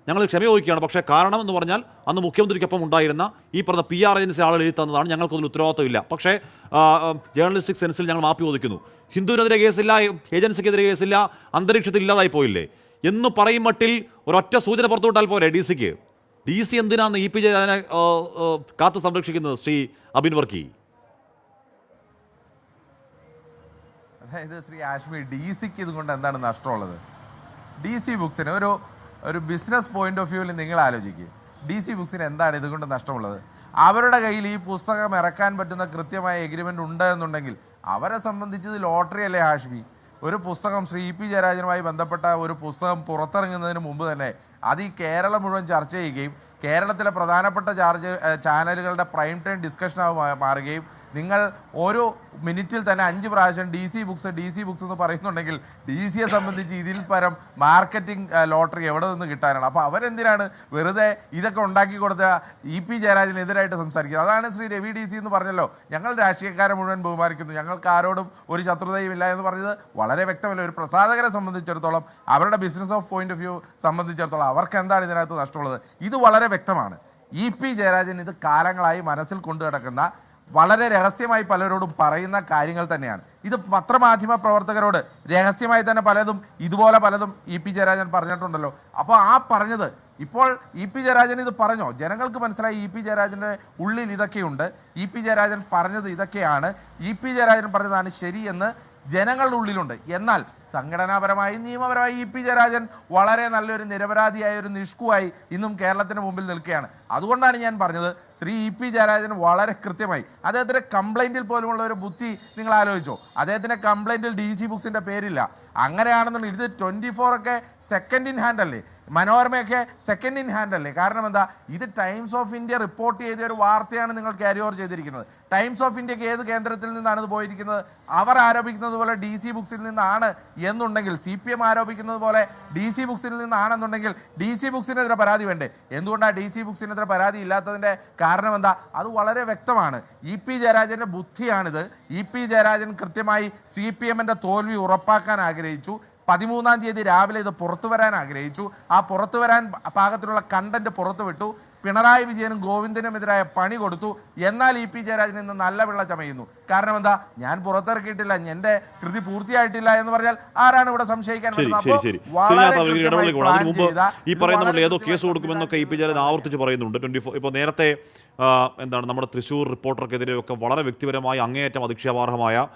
ഞങ്ങൾ ക്ഷമ ചോദിക്കുകയാണ്, പക്ഷേ കാരണം എന്ന് പറഞ്ഞാൽ അന്ന് മുഖ്യമന്ത്രിക്കൊപ്പം ഉണ്ടായിരുന്ന ഈ പറഞ്ഞ PR ഏജൻസി ആളുകൾ എഴുതി തന്നതാണ്, ഞങ്ങൾക്കൊന്നും ഉത്തരവാദിത്തമില്ല, പക്ഷേ ജേർണലിസ്റ്റിക് സെൻസിൽ ഞങ്ങൾ മാപ്പി ചോദിക്കുന്നു. ഹിന്ദുവിനെതിരെ കേസില്ല, ഏജൻസിക്കെതിരെ കേസില്ല, അന്തരീക്ഷത്തിൽ ഇല്ലാതായി പോയില്ലേ എന്ന് പറയും മട്ടിൽ ഒരൊറ്റ സൂചന പുറത്തുവിട്ടാൽ പോരെ DC-ക്ക്? DC എന്തിനാണ് ഇ പി ജയരാജനെ കാത്തു സംരക്ഷിക്കുന്നത് ശ്രീ അബിൻ വർക്കി? അതായത് ശ്രീ ആഷ്മി, DC-ക്ക് ഇതുകൊണ്ട് എന്താണ് നഷ്ടമുള്ളത്? DC ബുക്സിന് ഒരു ബിസിനസ് പോയിന്റ് ഓഫ് വ്യൂവിൽ നിങ്ങൾ ആലോചിക്കുക, DC ബുക്സിന് എന്താണ് ഇതുകൊണ്ട് നഷ്ടമുള്ളത്? അവരുടെ കയ്യിൽ ഈ പുസ്തകം ഇറക്കാൻ പറ്റുന്ന കൃത്യമായ എഗ്രിമെൻ്റ് ഉണ്ട് എന്നുണ്ടെങ്കിൽ അവരെ സംബന്ധിച്ചത് ലോട്ടറി അല്ലേ ഹാഷ്മി? ഒരു പുസ്തകം ശ്രീ പി ജയരാജനുമായി ബന്ധപ്പെട്ട ഒരു പുസ്തകം പുറത്തിറങ്ങുന്നതിന് മുമ്പ് തന്നെ അത് ഈ കേരളം മുഴുവൻ ചർച്ച ചെയ്യുകയും കേരളത്തിലെ പ്രധാനപ്പെട്ട ചാനലുകളുടെ പ്രൈം ടൈം ഡിസ്കഷനായി മാറുകയും നിങ്ങൾ ഓരോ മിനിറ്റിൽ തന്നെ 5 പ്രാവശ്യം ഡി സി ബുക്സ് എന്ന് പറയുന്നുണ്ടെങ്കിൽ DC സംബന്ധിച്ച് ഇതിൽ പരം മാർക്കറ്റിംഗ് ലോട്ടറി എവിടെ നിന്ന് കിട്ടാനാണ്? അപ്പോൾ അവരെന്തിനാണ് വെറുതെ ഇതൊക്കെ ഉണ്ടാക്കി കൊടുത്ത EP ജയരാജനെതിരായിട്ട് സംസാരിക്കുന്നത്? അതാണ് ശ്രീ രവി DC എന്ന് പറഞ്ഞല്ലോ, ഞങ്ങൾ രാഷ്ട്രീയക്കാരെ മുഴുവൻ ബഹുമാനിക്കുന്നു, ഞങ്ങൾക്ക് ആരോടും ഒരു ശത്രുതയും ഇല്ല എന്ന് പറഞ്ഞത് വളരെ വ്യക്തമല്ല. ഒരു പ്രസാധകരെ സംബന്ധിച്ചിടത്തോളം, അവരുടെ business of point of view സംബന്ധിച്ചിടത്തോളം അവർക്ക് എന്താണ് ഇതിനകത്ത് നഷ്ടമുള്ളത്? ഇത് വളരെ വ്യക്തമാണ്. EP ജയരാജൻ ഇത് കാലങ്ങളായി മനസ്സിൽ കൊണ്ടു കിടക്കുന്ന, വളരെ രഹസ്യമായി പലരോടും പറയുന്ന കാര്യങ്ങൾ തന്നെയാണ്. ഇത് പത്രമാധ്യമ പ്രവർത്തകരോട് രഹസ്യമായി തന്നെ ഇതുപോലെ പലതും EP ജയരാജൻ പറഞ്ഞിട്ടുണ്ടല്ലോ. അപ്പോൾ ആ പറഞ്ഞത് ഇപ്പോൾ EP ജയരാജൻ ഇത് പറഞ്ഞോ? ജനങ്ങൾക്ക് മനസ്സിലായി EP ജയരാജൻ്റെ ഉള്ളിൽ ഇതൊക്കെയുണ്ട്, EP ജയരാജൻ പറഞ്ഞത് ഇതൊക്കെയാണ്, EP ജയരാജൻ പറഞ്ഞതാണ് ശരിയെന്ന് ജനങ്ങളുടെ ഉള്ളിലുണ്ട്. എന്നാൽ സംഘടനാപരമായി നിയമപരമായി EP ജയരാജൻ വളരെ നല്ലൊരു നിരപരാധിയായ ഒരു നിഷ്കുവായി ഇന്നും കേരളത്തിന് മുമ്പിൽ നിൽക്കുകയാണ്. അതുകൊണ്ടാണ് ഞാൻ പറഞ്ഞത്, ശ്രീ EP ജയരാജൻ വളരെ കൃത്യമായി അദ്ദേഹത്തിൻ്റെ കംപ്ലൈൻറ്റിൽ പോലുമുള്ള ഒരു ബുദ്ധി നിങ്ങൾ ആലോചിച്ചോ? അദ്ദേഹത്തിൻ്റെ കംപ്ലൈൻറ്റിൽ DC ബുക്സിൻ്റെ പേരില്ല. അങ്ങനെയാണെന്നുണ്ടെങ്കിൽ ഇത് 24 ഒക്കെ സെക്കൻഡ് ഇൻ ഹാൻഡ് അല്ലേ, മനോരമയൊക്കെ സെക്കൻഡ് ഇൻ ഹാൻഡ് അല്ലേ? കാരണം എന്താ, ഇത് ടൈംസ് ഓഫ് ഇന്ത്യ റിപ്പോർട്ട് ചെയ്ത ഒരു വാർത്തയാണ് നിങ്ങൾ ക്യാരി ഓവർ ചെയ്തിരിക്കുന്നത്. ടൈംസ് ഓഫ് ഇന്ത്യക്ക് ഏത് കേന്ദ്രത്തിൽ നിന്നാണ് ഇത് പോയിരിക്കുന്നത്? അവർ ആരോപിക്കുന്നത് പോലെ DC ബുക്സിൽ നിന്നാണ് എന്നുണ്ടെങ്കിൽ, CPM ആരോപിക്കുന്നത് പോലെ DC ബുക്സിൽ നിന്നാണെന്നുണ്ടെങ്കിൽ DC ബുക്സിനെതിരെ പരാതി വേണ്ടേ? എന്തുകൊണ്ടാണ് DC ബുക്സിനെതിരെ പരാതി ഇല്ലാത്തതിൻ്റെ കാരണം എന്താ? അത് വളരെ വ്യക്തമാണ്. EP ജയരാജൻ്റെ ബുദ്ധിയാണിത്. EP ജയരാജൻ കൃത്യമായി CPM-ൻ്റെ തോൽവി ഉറപ്പാക്കാൻ ആഗ്രഹിച്ചു. 13-ാം തീയതി രാവിലെ ഇത് പുറത്തു വരാൻ ആഗ്രഹിച്ചു. ആ പുറത്തു വരാൻ പാകത്തിലുള്ള കണ്ടന്റ് പുറത്തുവിട്ടു. പിണറായി വിജയനും ഗോവിന്ദനുമെതിരായ പണി കൊടുത്തു. എന്നാൽ EP ജയരാജൻ ഇന്ന് നല്ല വെള്ള ചമയുന്നു. കാരണം എന്താ? ഞാൻ പുറത്തിറക്കിയിട്ടില്ല, എൻ്റെ കൃതി പൂർത്തിയായിട്ടില്ല എന്ന് പറഞ്ഞാൽ ആരാണ് ഇവിടെ സംശയിക്കാൻ? ഈ പറയുന്ന ഏതോ കേസ് കൊടുക്കുമെന്നൊക്കെ EP ജയരാജൻ ആവർത്തിച്ച് പറയുന്നുണ്ട്. 24 ഇപ്പോൾ നേരത്തെ നമ്മുടെ തൃശ്ശൂർ റിപ്പോർട്ടർക്കെതിരെയൊക്കെ വളരെ വ്യക്തിപരമായി അങ്ങേയറ്റം അധിക്ഷേപാർഹമായ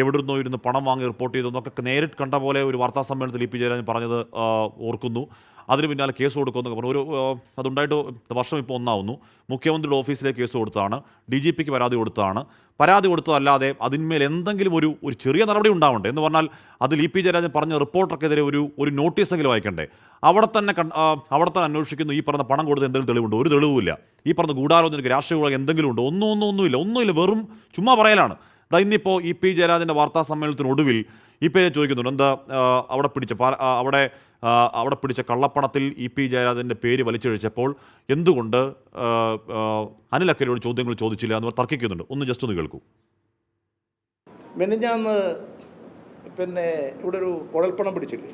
എവിടുന്നോ ഇരുന്ന് പണം വാങ്ങി റിപ്പോർട്ട് ചെയ്തെന്നൊക്കെ നേരിട്ട് കണ്ട പോലെ ഒരു വാർത്താ സമ്മേളനത്തിൽ EP ജയരാജൻ പറഞ്ഞത് ഓർക്കുന്നു. അതിന് പിന്നാലെ കേസ് കൊടുക്കുമെന്നൊക്കെ പറഞ്ഞു. അതുണ്ടായിട്ട് വർഷം ഇപ്പോൾ 1 ആവുന്നു. മുഖ്യമന്ത്രിയുടെ ഓഫീസിലേക്ക് കേസ് കൊടുത്തതാണ്, DGPക്ക് പരാതി കൊടുത്തതാണ്. പരാതി കൊടുത്തതല്ലാതെ അതിന്മേൽ എന്തെങ്കിലും ഒരു ചെറിയ നടപടി ഉണ്ടാവണ്ടേ? എന്ന് പറഞ്ഞാൽ അതിൽ EP ജയരാജൻ പറഞ്ഞ റിപ്പോർട്ടർക്കെതിരെ ഒരു നോട്ടീസെങ്കിലും അയക്കണ്ടേ? അവിടെ തന്നെ അന്വേഷിക്കുന്നു. ഈ പറഞ്ഞ പണം കൊടുത്ത് എന്തെങ്കിലും തെളിവുണ്ടോ? ഒരു തെളിവുമില്ല. ഈ പറഞ്ഞ ഗൂഢാലോചനയ്ക്ക് രാഷ്ട്രീയ എന്തെങ്കിലും ഉണ്ടോ? ഒന്നുമില്ല. വെറും ചുമ്മാ പറയലാണ്. ഇന്നിപ്പോൾ EP ജയരാജൻ്റെ വാർത്താ സമ്മേളനത്തിനൊടുവിൽ EP ചോദിക്കുന്നുണ്ട്, എന്താ അവിടെ പിടിച്ച കള്ളപ്പണത്തിൽ EP ജയരാജൻ്റെ പേര് വലിച്ചഴിച്ചപ്പോൾ എന്തുകൊണ്ട് അനിൽ അക്കരയോട് ചോദ്യങ്ങൾ ചോദിച്ചില്ല എന്ന് തർക്കിക്കുന്നുണ്ട്. ജസ്റ്റ് ഒന്ന് കേൾക്കൂ. മെനിഞ്ഞാന്ന് ഇവിടെ ഒരു കുഴൽപ്പണം പിടിച്ചില്ലേ,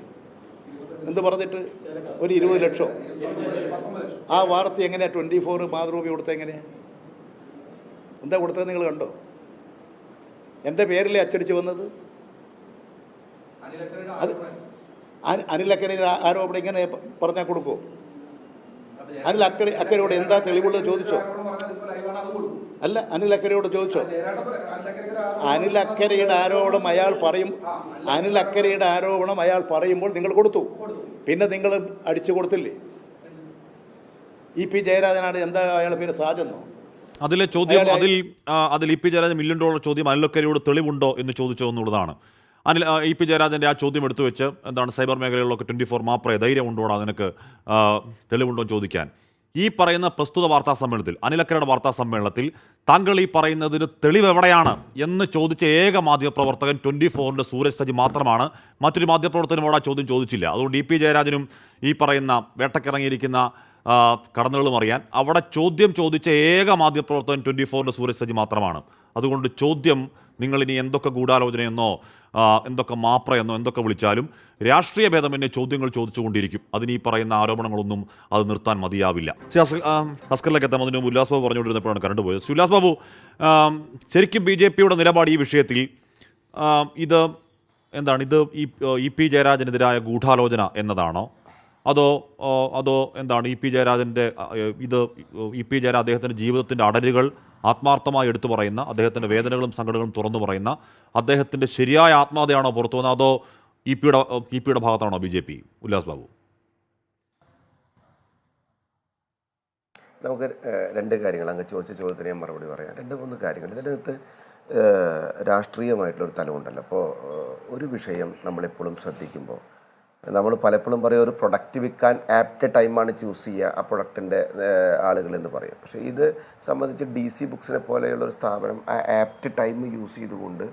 എന്ത് പറഞ്ഞിട്ട് ഒരു 20 ലക്ഷം. ആ വാർത്ത എങ്ങനെയാണ് 24 മാതൃഭൂമി കൊടുത്തത്? എങ്ങനെയാണ്, എന്താ കൊടുത്തത് നിങ്ങൾ കണ്ടോ? എൻ്റെ പേരിലെ അച്ചടിച്ച് വന്നത്. അത് അനിൽ അക്കരയുടെ ആരോപണം ഇങ്ങനെ പറഞ്ഞാൽ കൊടുക്കുമോ? അനിൽ അക്കരയോട് എന്താ തെളിവുള്ളത് ചോദിച്ചോ? അല്ല, അനിൽ അക്കരയോട് ചോദിച്ചോ? അനിൽ അക്കരയുടെ ആരോപണം അയാൾ പറയുമ്പോൾ നിങ്ങൾ കൊടുത്തു. പിന്നെ നിങ്ങൾ അടിച്ചു കൊടുത്തില്ലേ? EP ജയരാജനാണ്, എന്താ അയാളുടെ പേര്, സാജെന്നോ? അതിലെ ചോദ്യം അതിൽ EP ജയരാജൻ $1 മില്യൺ ചോദ്യം അനിൽ അക്കരയോട് തെളിവുണ്ടോ എന്ന് ചോദിച്ചോ എന്നുള്ളതാണ്. EP ജയരാജൻ്റെ ആ ചോദ്യം എടുത്തു വെച്ച് സൈബർ മേഖലകളിലൊക്കെ 24 മാപ്രയെ ധൈര്യം ഉണ്ടോടാ നിനക്ക് തെളിവുണ്ടോ ചോദിക്കാൻ. ഈ പറയുന്ന പ്രസ്തുത വാർത്താ സമ്മേളനത്തിൽ, അനിൽ അക്കരയുടെ വാർത്താ സമ്മേളനത്തിൽ താങ്കൾ ഈ പറയുന്നതിന് തെളിവ് എവിടെയാണ് എന്ന് ചോദിച്ച ഏക മാധ്യമപ്രവർത്തകൻ 24-ൻ്റെ സൂരജ് സജി മാത്രമാണ്. മറ്റൊരു മാധ്യമപ്രവർത്തകനോട് ആ ചോദ്യം ചോദിച്ചില്ല. അതുകൊണ്ട് EP ജയരാജനും ഈ പറയുന്ന വേട്ടക്കിറങ്ങിയിരിക്കുന്ന കടന്നുകളും അറിയാൻ അവിടെ ചോദ്യം ചോദിച്ച ഏക മാധ്യമപ്രവർത്തകൻ 24-ൻ്റെ സൂരജ് സജി മാത്രമാണ്. അതുകൊണ്ട് ചോദ്യം നിങ്ങളിനി എന്തൊക്കെ ഗൂഢാലോചനയെന്നോ എന്തൊക്കെ മാപ്രയെന്നോ എന്തൊക്കെ വിളിച്ചാലും രാഷ്ട്രീയ ഭേദമന്യേ ചോദ്യങ്ങൾ ചോദിച്ചുകൊണ്ടിരിക്കും. അതിന് ഈ പറയുന്ന ആരോപണങ്ങളൊന്നും അത് നിർത്താൻ മതിയാവില്ല. ഹസ്കറിലേക്ക് എത്താൻ അതിന് ഉല്ലാസ് ബാബു പറഞ്ഞുകൊണ്ടിരുന്നപ്പോഴാണ് കറണ്ട് പോയത്. ഉല്ലാസ് ബാബു, ശരിക്കും BJPയുടെ നിലപാട് ഈ വിഷയത്തിൽ ഇത് EP ജയരാജനെതിരായ ഗൂഢാലോചന എന്നതാണോ? അതോ EP ജയരാജൻ്റെ EP ജയരാജൻ അദ്ദേഹത്തിൻ്റെ ജീവിതത്തിൻ്റെ അടരുകൾ ആത്മാർത്ഥമായി എടുത്തു പറയുന്ന, അദ്ദേഹത്തിൻ്റെ വേദനകളും സങ്കടങ്ങളും തുറന്നു പറയുന്ന അദ്ദേഹത്തിൻ്റെ ശരിയായ ആത്മാർത്ഥതയാണോ പുറത്തു വന്നത്? അതോ EP-യുടെ ഭാഗത്താണോ BJP? ഉല്ലാസ് ബാബു, നമുക്ക് 2 കാര്യങ്ങൾ, അങ്ങ് ചോദിച്ച ചോദ്യത്തിന് ഞാൻ മറുപടി പറയാം. 2-3 കാര്യങ്ങൾ ഇതിനകത്ത് രാഷ്ട്രീയമായിട്ടുള്ളൊരു തലമുണ്ടല്ലോ. അപ്പോൾ ഒരു വിഷയം നമ്മളെപ്പോഴും ശ്രദ്ധിക്കുമ്പോൾ നമ്മൾ പലപ്പോഴും പറയും ഒരു പ്രൊഡക്റ്റ് വിൽക്കാൻ ആപ്റ്റ് ടൈമാണ് ചൂസ് ചെയ്യുക ആ പ്രൊഡക്റ്റിൻ്റെ ആളുകളെന്ന് പറയും. പക്ഷേ ഇത് സംബന്ധിച്ച് DC ബുക്സിനെ പോലെയുള്ള ഒരു സ്ഥാപനം ആ ആപ്റ്റ് ടൈം യൂസ് ചെയ്തുകൊണ്ട്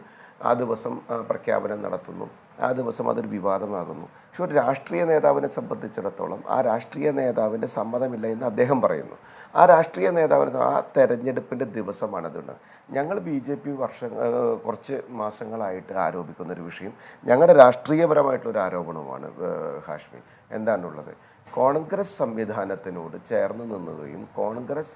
ആ ദിവസം പ്രഖ്യാപനം നടത്തുന്നു, ആ ദിവസം അതൊരു വിവാദമാകുന്നു. പക്ഷെ ഒരു രാഷ്ട്രീയ നേതാവിനെ സംബന്ധിച്ചിടത്തോളം ആ രാഷ്ട്രീയ നേതാവിൻ്റെ സമ്മതമില്ല എന്ന് അദ്ദേഹം പറയുന്നു. ആ രാഷ്ട്രീയ നേതാവിന് ആ തെരഞ്ഞെടുപ്പിൻ്റെ ദിവസമാണതുണ്ട്. ഞങ്ങൾ BJP കുറച്ച് മാസങ്ങളായിട്ട് ആരോപിക്കുന്നൊരു വിഷയം ഞങ്ങളുടെ രാഷ്ട്രീയപരമായിട്ടുള്ളൊരു ആരോപണമാണ് ഹാഷ്മി. എന്താണുള്ളത്? കോൺഗ്രസ് സംവിധാനത്തിനോട് ചേർന്ന് നിന്നുകയും കോൺഗ്രസ്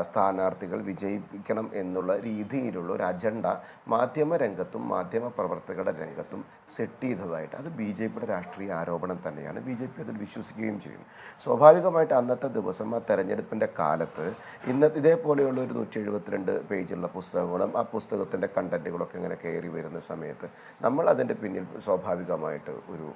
സ്ഥാനാർത്ഥികൾ വിജയിപ്പിക്കണം എന്നുള്ള രീതിയിലുള്ള ഒരു അജണ്ട മാധ്യമരംഗത്തും മാധ്യമപ്രവർത്തകരുടെ രംഗത്തും സെറ്റ് ചെയ്തതായിട്ട് അത് BJPയുടെ രാഷ്ട്രീയ ആരോപണം തന്നെയാണ്. BJP അതിൽ വിശ്വസിക്കുകയും ചെയ്യുന്നു. സ്വാഭാവികമായിട്ട് അന്നത്തെ ദിവസം ആ തെരഞ്ഞെടുപ്പിൻ്റെ കാലത്ത് ഇതേപോലെയുള്ള ഒരു 172 പേജുള്ള പുസ്തകങ്ങളും ആ പുസ്തകത്തിൻ്റെ കണ്ടൻറ്റുകളൊക്കെ ഇങ്ങനെ കയറി വരുന്ന സമയത്ത് നമ്മൾ അതിൻ്റെ പിന്നിൽ സ്വാഭാവികമായിട്ട് ഒരു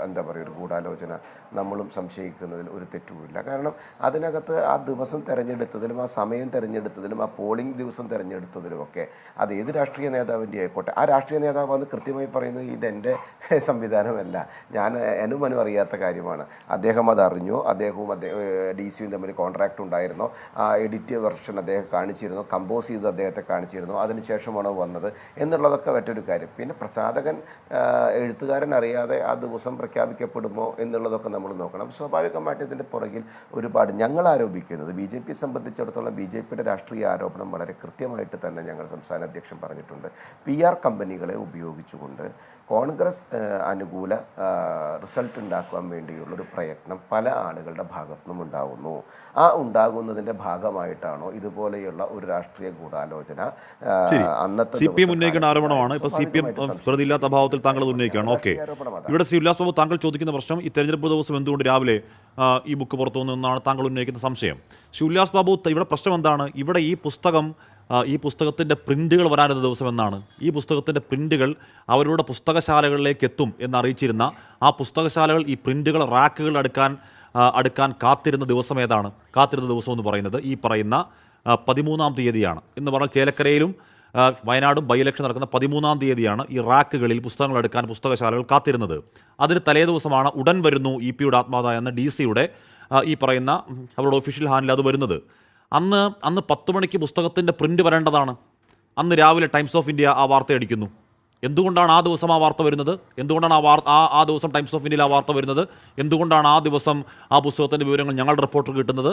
എന്താ പറയുക ഒരു ഗൂഢാലോചന നമ്മളും സംശയിക്കുന്നതിൽ ഒരു തെറ്റുമില്ല. കാരണം അതിനകത്ത് ആ ദിവസം തിരഞ്ഞെടുത്തതിലും ആ സമയം തിരഞ്ഞെടുത്തതിലും ആ പോളിംഗ് ദിവസം തിരഞ്ഞെടുത്തതിലുമൊക്കെ അത് ഏത് രാഷ്ട്രീയ നേതാവിൻ്റെ ആയിക്കോട്ടെ, ആ രാഷ്ട്രീയ നേതാവ് വന്ന് കൃത്യമായി പറയുന്നത് ഇതെൻ്റെ സംവിധാനമല്ല, എനും അറിയാത്ത കാര്യമാണ്. അദ്ദേഹം അതറിഞ്ഞോ, അദ്ദേഹവും DC-യും തമ്മിൽ കോൺട്രാക്റ്റ് ഉണ്ടായിരുന്നോ, ആ എഡിറ്റ് വെർഷൻ അദ്ദേഹം കാണിച്ചിരുന്നോ, കമ്പോസ് ചെയ്ത് അദ്ദേഹത്തെ കാണിച്ചിരുന്നോ, അതിനുശേഷമാണോ വന്നത് എന്നുള്ളതൊക്കെ മറ്റൊരു കാര്യം. പിന്നെ പ്രസാധകൻ എഴുത്തുകാരൻ അറിയാതെ ആ ദിവസം പ്രഖ്യാപിക്കപ്പെടുമോ എന്നുള്ളതൊക്കെ നമ്മൾ നോക്കണം. സ്വാഭാവികമായിട്ട് ഇതിൻ്റെ പുറകിൽ ഒരുപാട് ഞങ്ങൾ ആരോപിക്കുന്നത് BJP സംബന്ധിച്ചിടത്തോളം BJPയുടെ രാഷ്ട്രീയ ആരോപണം വളരെ കൃത്യമായിട്ട് തന്നെ ഞങ്ങൾ സംസ്ഥാന അധ്യക്ഷൻ പറഞ്ഞിട്ടുണ്ട്. PR കമ്പനികളെ ഉപയോഗിച്ചുകൊണ്ട് കോൺഗ്രസ് അനുകൂല റിസൾട്ട് ഉണ്ടാക്കുവാൻ വേണ്ടിയുള്ളൊരു പ്രയത്നം പല ആളുകളുടെ ഭാഗത്തുനിന്നും ഉണ്ടാകുന്നു. ആ ഉണ്ടാകുന്നതിൻ്റെ ഭാഗമായിട്ടാണോ ഇതുപോലെയുള്ള ഒരു രാഷ്ട്രീയ ഗൂഢാലോചന അന്നത്തെ CPM ഉന്നയിക്കുന്ന ആരോപണമാണ്. ഇപ്പോൾ CPM പ്രതിയില്ലാത്ത അഭാവത്തിൽ താങ്കൾ ഉന്നയിക്കുകയാണ്. ഓക്കെ, ഇവിടെ ഉല്ലാസ് ബാബു താങ്കൾ ചോദിക്കുന്ന പ്രശ്നം ഈ തെരഞ്ഞെടുപ്പ് ദിവസം എന്തുകൊണ്ട് രാവിലെ ഈ ബുക്ക് പുറത്തു വന്നതെന്നാണ് താങ്കൾ ഉന്നയിക്കുന്ന സംശയം. ഉല്ലാസ് ബാബു, ഇവിടെ പ്രശ്നം എന്താണ്? ഇവിടെ ഈ പുസ്തകത്തിൻ്റെ പ്രിൻറ്റുകൾ വരാനുള്ള ദിവസം എന്നാണ്. ഈ പുസ്തകത്തിൻ്റെ പ്രിൻറ്റുകൾ അവരുടെ പുസ്തകശാലകളിലേക്ക് എത്തും എന്നറിയിച്ചിരുന്ന ആ പുസ്തകശാലകൾ ഈ പ്രിൻറ്റുകൾ റാക്കുകൾ അടുക്കാൻ കാത്തിരുന്ന ദിവസം ഏതാണ്? കാത്തിരുന്ന ദിവസം എന്ന് പറയുന്നത് ഈ പറയുന്ന 13-ാം തീയതിയാണ്. എന്ന് പറഞ്ഞാൽ ചേലക്കരയിലും വയനാടും ബൈ ഇലക്ഷൻ നടക്കുന്ന 13-ാം തീയതിയാണ് ഈ റാക്കുകളിൽ പുസ്തകങ്ങൾ എടുക്കാൻ പുസ്തകശാലകൾ കാത്തിരുന്നത്. അതിന് തലേ ദിവസമാണ് ഉടൻ വരുന്നു EP-യുടെ ആത്മാത എന്ന DC-യുടെ ഈ പറയുന്ന അവരുടെ ഒഫീഷ്യൽ ഹാൻഡിൽ അത് വരുന്നത്. അന്ന് 10 മണിക്ക് പുസ്തകത്തിൻ്റെ പ്രിൻ്റ് വരേണ്ടതാണ്. അന്ന് രാവിലെ ടൈംസ് ഓഫ് ഇന്ത്യ ആ വാർത്ത അടിക്കുന്നു. എന്തുകൊണ്ടാണ് ആ ദിവസം ആ വാർത്ത വരുന്നത്? എന്തുകൊണ്ടാണ് ആ ദിവസം ടൈംസ് ഓഫ് ഇന്ത്യയിൽ ആ വാർത്ത വരുന്നത്? എന്തുകൊണ്ടാണ് ആ ദിവസം ആ പുസ്തകത്തിൻ്റെ വിവരങ്ങൾ ഞങ്ങളുടെ റിപ്പോർട്ടർ കിട്ടുന്നത്?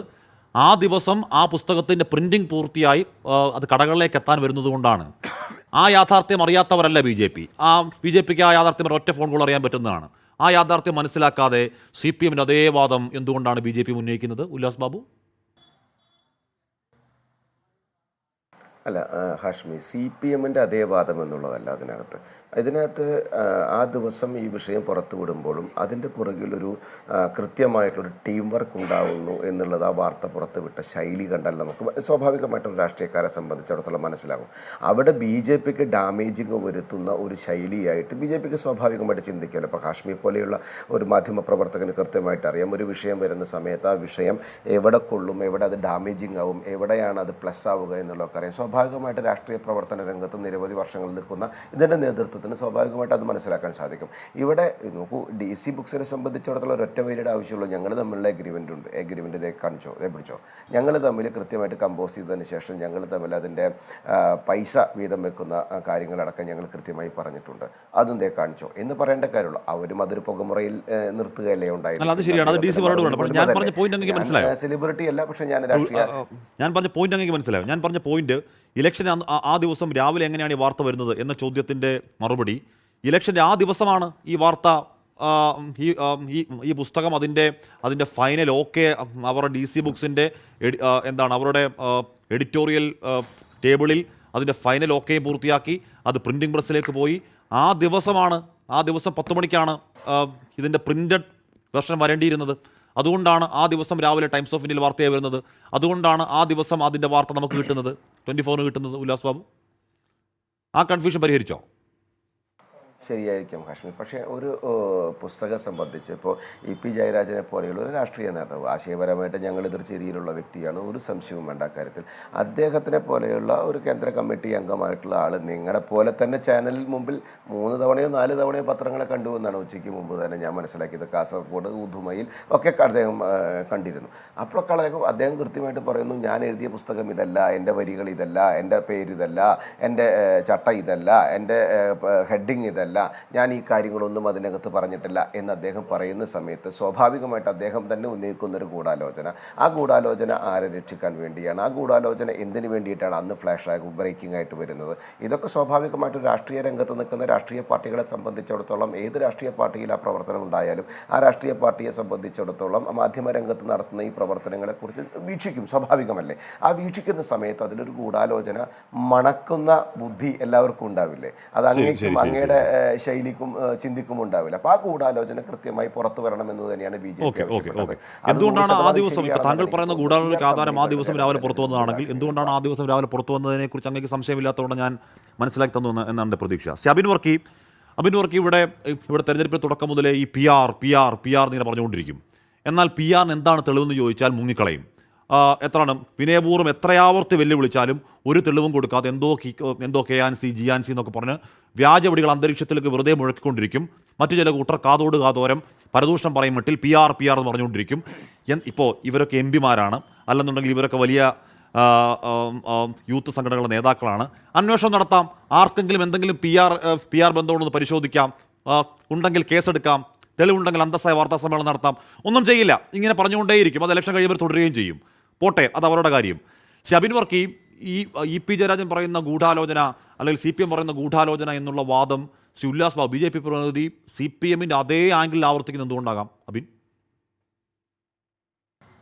ആ ദിവസം ആ പുസ്തകത്തിൻ്റെ പ്രിൻറ്റിങ് പൂർത്തിയായി അത് കടകളിലേക്ക് എത്താൻ വരുന്നത് കൊണ്ടാണ്. ആ യാഥാർത്ഥ്യം അറിയാത്തവരല്ല BJPക്ക് ആ യാഥാർത്ഥ്യം ഒറ്റ ഫോൺ കോൾ അറിയാൻ പറ്റുന്നതാണ്. ആ യാഥാർത്ഥ്യം മനസ്സിലാക്കാതെ CPM-ൻ്റെ അതേ വാദം എന്തുകൊണ്ടാണ് BJP ഉന്നയിക്കുന്നത്? ഉല്ലാസ് ബാബു, അല്ല ഹാഷ്മി, CPM-ൻ്റെ അതേ വാദം എന്നുള്ളതല്ല ഇതിനകത്ത് ആ ദിവസം ഈ വിഷയം പുറത്തു വിടുമ്പോഴും അതിൻ്റെ പുറകിലൊരു കൃത്യമായിട്ടൊരു ടീം വർക്ക് ഉണ്ടാവുന്നു എന്നുള്ളത് ആ വാർത്ത പുറത്തുവിട്ട ശൈലി കണ്ടാൽ നമുക്ക് സ്വാഭാവികമായിട്ടൊരു രാഷ്ട്രീയക്കാരെ സംബന്ധിച്ചിടത്തോളം മനസ്സിലാകും. അവിടെ BJPക്ക് ഡാമേജിങ് വരുത്തുന്ന ഒരു ശൈലിയായിട്ട് BJPക്ക് സ്വാഭാവികമായിട്ട് ചിന്തിക്കുമല്ലോ. ഇപ്പോൾ കാശ്മീർ പോലെയുള്ള ഒരു മാധ്യമപ്രവർത്തകന് കൃത്യമായിട്ട് അറിയാം ഒരു വിഷയം വരുന്ന സമയത്ത് ആ വിഷയം എവിടെ കൊള്ളും, എവിടെ അത് ഡാമേജിങ് ആവും, എവിടെയാണ് അത് പ്ലസ് ആവുക എന്നുള്ളതൊക്കെ അറിയാം. സ്വാഭാവികമായിട്ട് രാഷ്ട്രീയ പ്രവർത്തന രംഗത്ത് നിരവധി വർഷങ്ങൾ നിൽക്കുന്ന ഇതിൻ്റെ നേതൃത്വത്തിൽ സ്വാഭാവികമായിട്ട് അത് മനസ്സിലാക്കാൻ സാധിക്കും. ഇവിടെ നോക്കൂ, DC ബുക്സിനെ സംബന്ധിച്ചിടത്തോളം ഒരൊറ്റ വരിയുടെ ആവശ്യമുള്ളൂ. ഞങ്ങൾ തമ്മിലുള്ള എഗ്രിമെൻ്റ് ഉണ്ട്. എഗ്രിമെൻ്റ് ഇതേ കാണിച്ചോ, ഇതേ പിടിച്ചോ. ഞങ്ങൾ തമ്മിൽ കൃത്യമായിട്ട് കമ്പോസ് ചെയ്തതിന് ശേഷം ഞങ്ങൾ തമ്മിൽ അതിൻ്റെ പൈസ വീതം വെക്കുന്ന കാര്യങ്ങളടക്കം ഞങ്ങൾ കൃത്യമായി പറഞ്ഞിട്ടുണ്ട്. അതും ഇതേ കാണിച്ചോ എന്ന് പറയേണ്ട കാര്യമുള്ളൂ. അവരും അതൊരു പുകമുറയിൽ നിർത്തുകയല്ലേ ഉണ്ടായിരുന്നു. സെലിബ്രിറ്റി അല്ല, പക്ഷേ ഞാൻ പറഞ്ഞ പോയിന്റ് അങ്ങനെ മനസ്സിലായോ? ഞാൻ പറഞ്ഞ പോയിന്റ് ഇലക്ഷൻ ആ ദിവസം രാവിലെ എങ്ങനെയാണ് ഈ വാർത്ത വരുന്നത് എന്ന ചോദ്യത്തിൻ്റെ മറുപടി, ഇലക്ഷൻ്റെ ആ ദിവസമാണ് ഈ വാർത്ത, ഈ പുസ്തകം അതിൻ്റെ ഫൈനൽ ഓക്കെ അവരുടെ DC ബുക്സിൻ്റെ അവരുടെ എഡിറ്റോറിയൽ ടേബിളിൽ അതിൻ്റെ ഫൈനൽ ഓക്കെ പൂർത്തിയാക്കി അത് പ്രിൻറ്റിംഗ് പ്രസ്സിലേക്ക് പോയി. ആ ദിവസം 10 മണിക്കാണ് ഇതിൻ്റെ പ്രിൻ്റഡ് വെർഷൻ വരേണ്ടിയിരുന്നത്. അതുകൊണ്ടാണ് ആ ദിവസം രാവിലെ ടൈംസ് ഓഫ് ഇന്ത്യയിൽ വാർത്തയായി വരുന്നത്. അതുകൊണ്ടാണ് ആ ദിവസം അതിൻ്റെ വാർത്ത നമുക്ക് കിട്ടുന്നത്, 24-ന് കിട്ടുന്നത്. ഉല്ലാസ് ബാബു, ആ കൺഫ്യൂഷൻ പരിഹരിച്ചോ? ശരിയായിരിക്കും കാശ്മീർ. പക്ഷേ ഒരു പുസ്തകം സംബന്ധിച്ച് ഇപ്പോൾ ഇ.പി. ജയരാജനെ പോലെയുള്ള ഒരു രാഷ്ട്രീയ നേതാവ്, ആശയപരമായിട്ട് ഞങ്ങൾ എതിർചേരിയിലുള്ള വ്യക്തിയാണ്, ഒരു സംശയവും വേണ്ട കാര്യത്തിൽ. അദ്ദേഹത്തിനെ പോലെയുള്ള ഒരു കേന്ദ്ര കമ്മിറ്റി അംഗമായിട്ടുള്ള ആൾ നിങ്ങളെ പോലെ തന്നെ ചാനലിൽ മുമ്പിൽ 3 തവണയോ 4 തവണയോ പത്രങ്ങളെ കണ്ടു എന്നാണ് ഉച്ചയ്ക്ക് മുമ്പ് തന്നെ ഞാൻ മനസ്സിലാക്കിയത്. കാസർഗോഡ്, ഉദുമയിൽ ഒക്കെ അദ്ദേഹം കണ്ടിരുന്നു. അപ്പോഴൊക്കെ അദ്ദേഹം കൃത്യമായിട്ട് പറയുന്നു, ഞാൻ എഴുതിയ പുസ്തകം ഇതല്ല, എൻ്റെ വരികൾ ഇതല്ല, എൻ്റെ പേര് ഇതല്ല, എൻ്റെ ചട്ട ഇതല്ല, എൻ്റെ ഹെഡിങ് ഇതല്ല, ഞാൻ ഈ കാര്യങ്ങളൊന്നും അതിനകത്ത് പറഞ്ഞിട്ടില്ല എന്ന് അദ്ദേഹം പറയുന്ന സമയത്ത് സ്വാഭാവികമായിട്ട് അദ്ദേഹം തന്നെ ഉന്നയിക്കുന്നൊരു ഗൂഢാലോചന. ആ ഗൂഢാലോചന ആരെ രക്ഷിക്കാൻ വേണ്ടിയാണ്? ആ ഗൂഢാലോചന എന്തിനു വേണ്ടിയിട്ടാണ് അന്ന് ഫ്ലാഷ് ബ്രേക്കിംഗ് ആയിട്ട് വരുന്നത്? ഇതൊക്കെ സ്വാഭാവികമായിട്ട് രാഷ്ട്രീയ രംഗത്ത് നിൽക്കുന്ന രാഷ്ട്രീയ പാർട്ടികളെ സംബന്ധിച്ചിടത്തോളം, ഏത് രാഷ്ട്രീയ പാർട്ടിയിൽ ആ പ്രവർത്തനം ഉണ്ടായാലും ആ രാഷ്ട്രീയ പാർട്ടിയെ സംബന്ധിച്ചിടത്തോളം മാധ്യമ രംഗത്ത് നടത്തുന്ന ഈ പ്രവർത്തനങ്ങളെക്കുറിച്ച് വീക്ഷിക്കും, സ്വാഭാവികമല്ലേ? ആ വീക്ഷിക്കുന്ന സമയത്ത് അതിലൊരു ഗൂഢാലോചന മണക്കുന്ന ബുദ്ധി എല്ലാവർക്കും ഉണ്ടാവില്ലേ? അത് അങ്ങയുടെ ശൈലിക്കും ചിന്തിക്കും ഉണ്ടാവില്ല. അപ്പൊ ആ ഗൂഢാലോചന കൃത്യമായി പുറത്തു വരണമെന്ന് തന്നെയാണ് ബി.ജെ.പി. എന്തുകൊണ്ടാണ് ആ ദിവസം താങ്കൾ പറയുന്ന ഗൂഢാലോചനയ്ക്ക് ആധാരം ആ ദിവസം രാവിലെ പുറത്തു വന്നതാണെങ്കിൽ എന്തുകൊണ്ടാണ് ആ ദിവസം രാവിലെ പുറത്തു വന്നതിനെ കുറിച്ച് അങ്ങേക്ക് സംശയമില്ലാത്തതുകൊണ്ട് ഞാൻ മനസ്സിലാക്കി തന്നു എന്നാണ് എൻ്റെ പ്രതീക്ഷ. അബിൻ വർക്കി ഇവിടെ തെരഞ്ഞെടുപ്പിൽ തുടക്കം മുതലേ ഈ പി ആർ എന്നിങ്ങനെ പറഞ്ഞുകൊണ്ടിരിക്കും. എന്നാൽ പി ആറിന് എന്താണ് തെളിവെന്ന് ചോദിച്ചാൽ മുങ്ങിക്കളയും. എത്രയാണ് വിനയപൂർവ്വം എത്രയാവർത്തി വെല്ലുവിളിച്ചാലും ഒരു തെളിവും കൊടുക്കാതെ എന്തോ കെയാൻസി ജിയാൻസി എന്നൊക്കെ പറഞ്ഞ് വ്യാജവടികൾ അന്തരീക്ഷത്തിലേക്ക് വെറുതെ മുഴക്കിക്കൊണ്ടിരിക്കും. മറ്റു ചില കൂട്ടർ കാതോട് കാതോരം പരദൂഷണം പറയും മട്ടിൽ പി ആർ എന്ന് പറഞ്ഞുകൊണ്ടിരിക്കും. ഇപ്പോൾ ഇവരൊക്കെ എം പിമാരാണ്, അല്ലെന്നുണ്ടെങ്കിൽ ഇവരൊക്കെ വലിയ യൂത്ത് സംഘടനകളുടെ നേതാക്കളാണ്. അന്വേഷണം നടത്താം, ആർക്കെങ്കിലും എന്തെങ്കിലും പി ആർ ബന്ധമുണ്ടെന്ന് പരിശോധിക്കാം, ഉണ്ടെങ്കിൽ കേസെടുക്കാം, തെളിവുണ്ടെങ്കിൽ അന്തസ്സായ വാർത്താ സമ്മേളനം നടത്താം. ഒന്നും ചെയ്യില്ല, ഇങ്ങനെ പറഞ്ഞുകൊണ്ടേയിരിക്കും. അത് ഇലക്ഷൻ കഴിയുമ്പോൾ തുടരുകയും ചെയ്യും. പോട്ടെ, അത് അവരുടെ കാര്യം. അബിൻ വർക്കി, ഈ ഇ.പി. ജയരാജൻ പറയുന്ന ഗൂഢാലോചന അല്ലെങ്കിൽ CPM പറയുന്ന ഗൂഢാലോചന എന്നുള്ള വാദം ശ്രീ ഉല്ലാസ് ബാബു, BJP പ്രതിനിധി, CPMന്റെ അതേ ആംഗിളിൽ ആവർത്തിക്കുന്ന എന്തുകൊണ്ടാകാം അബിൻ?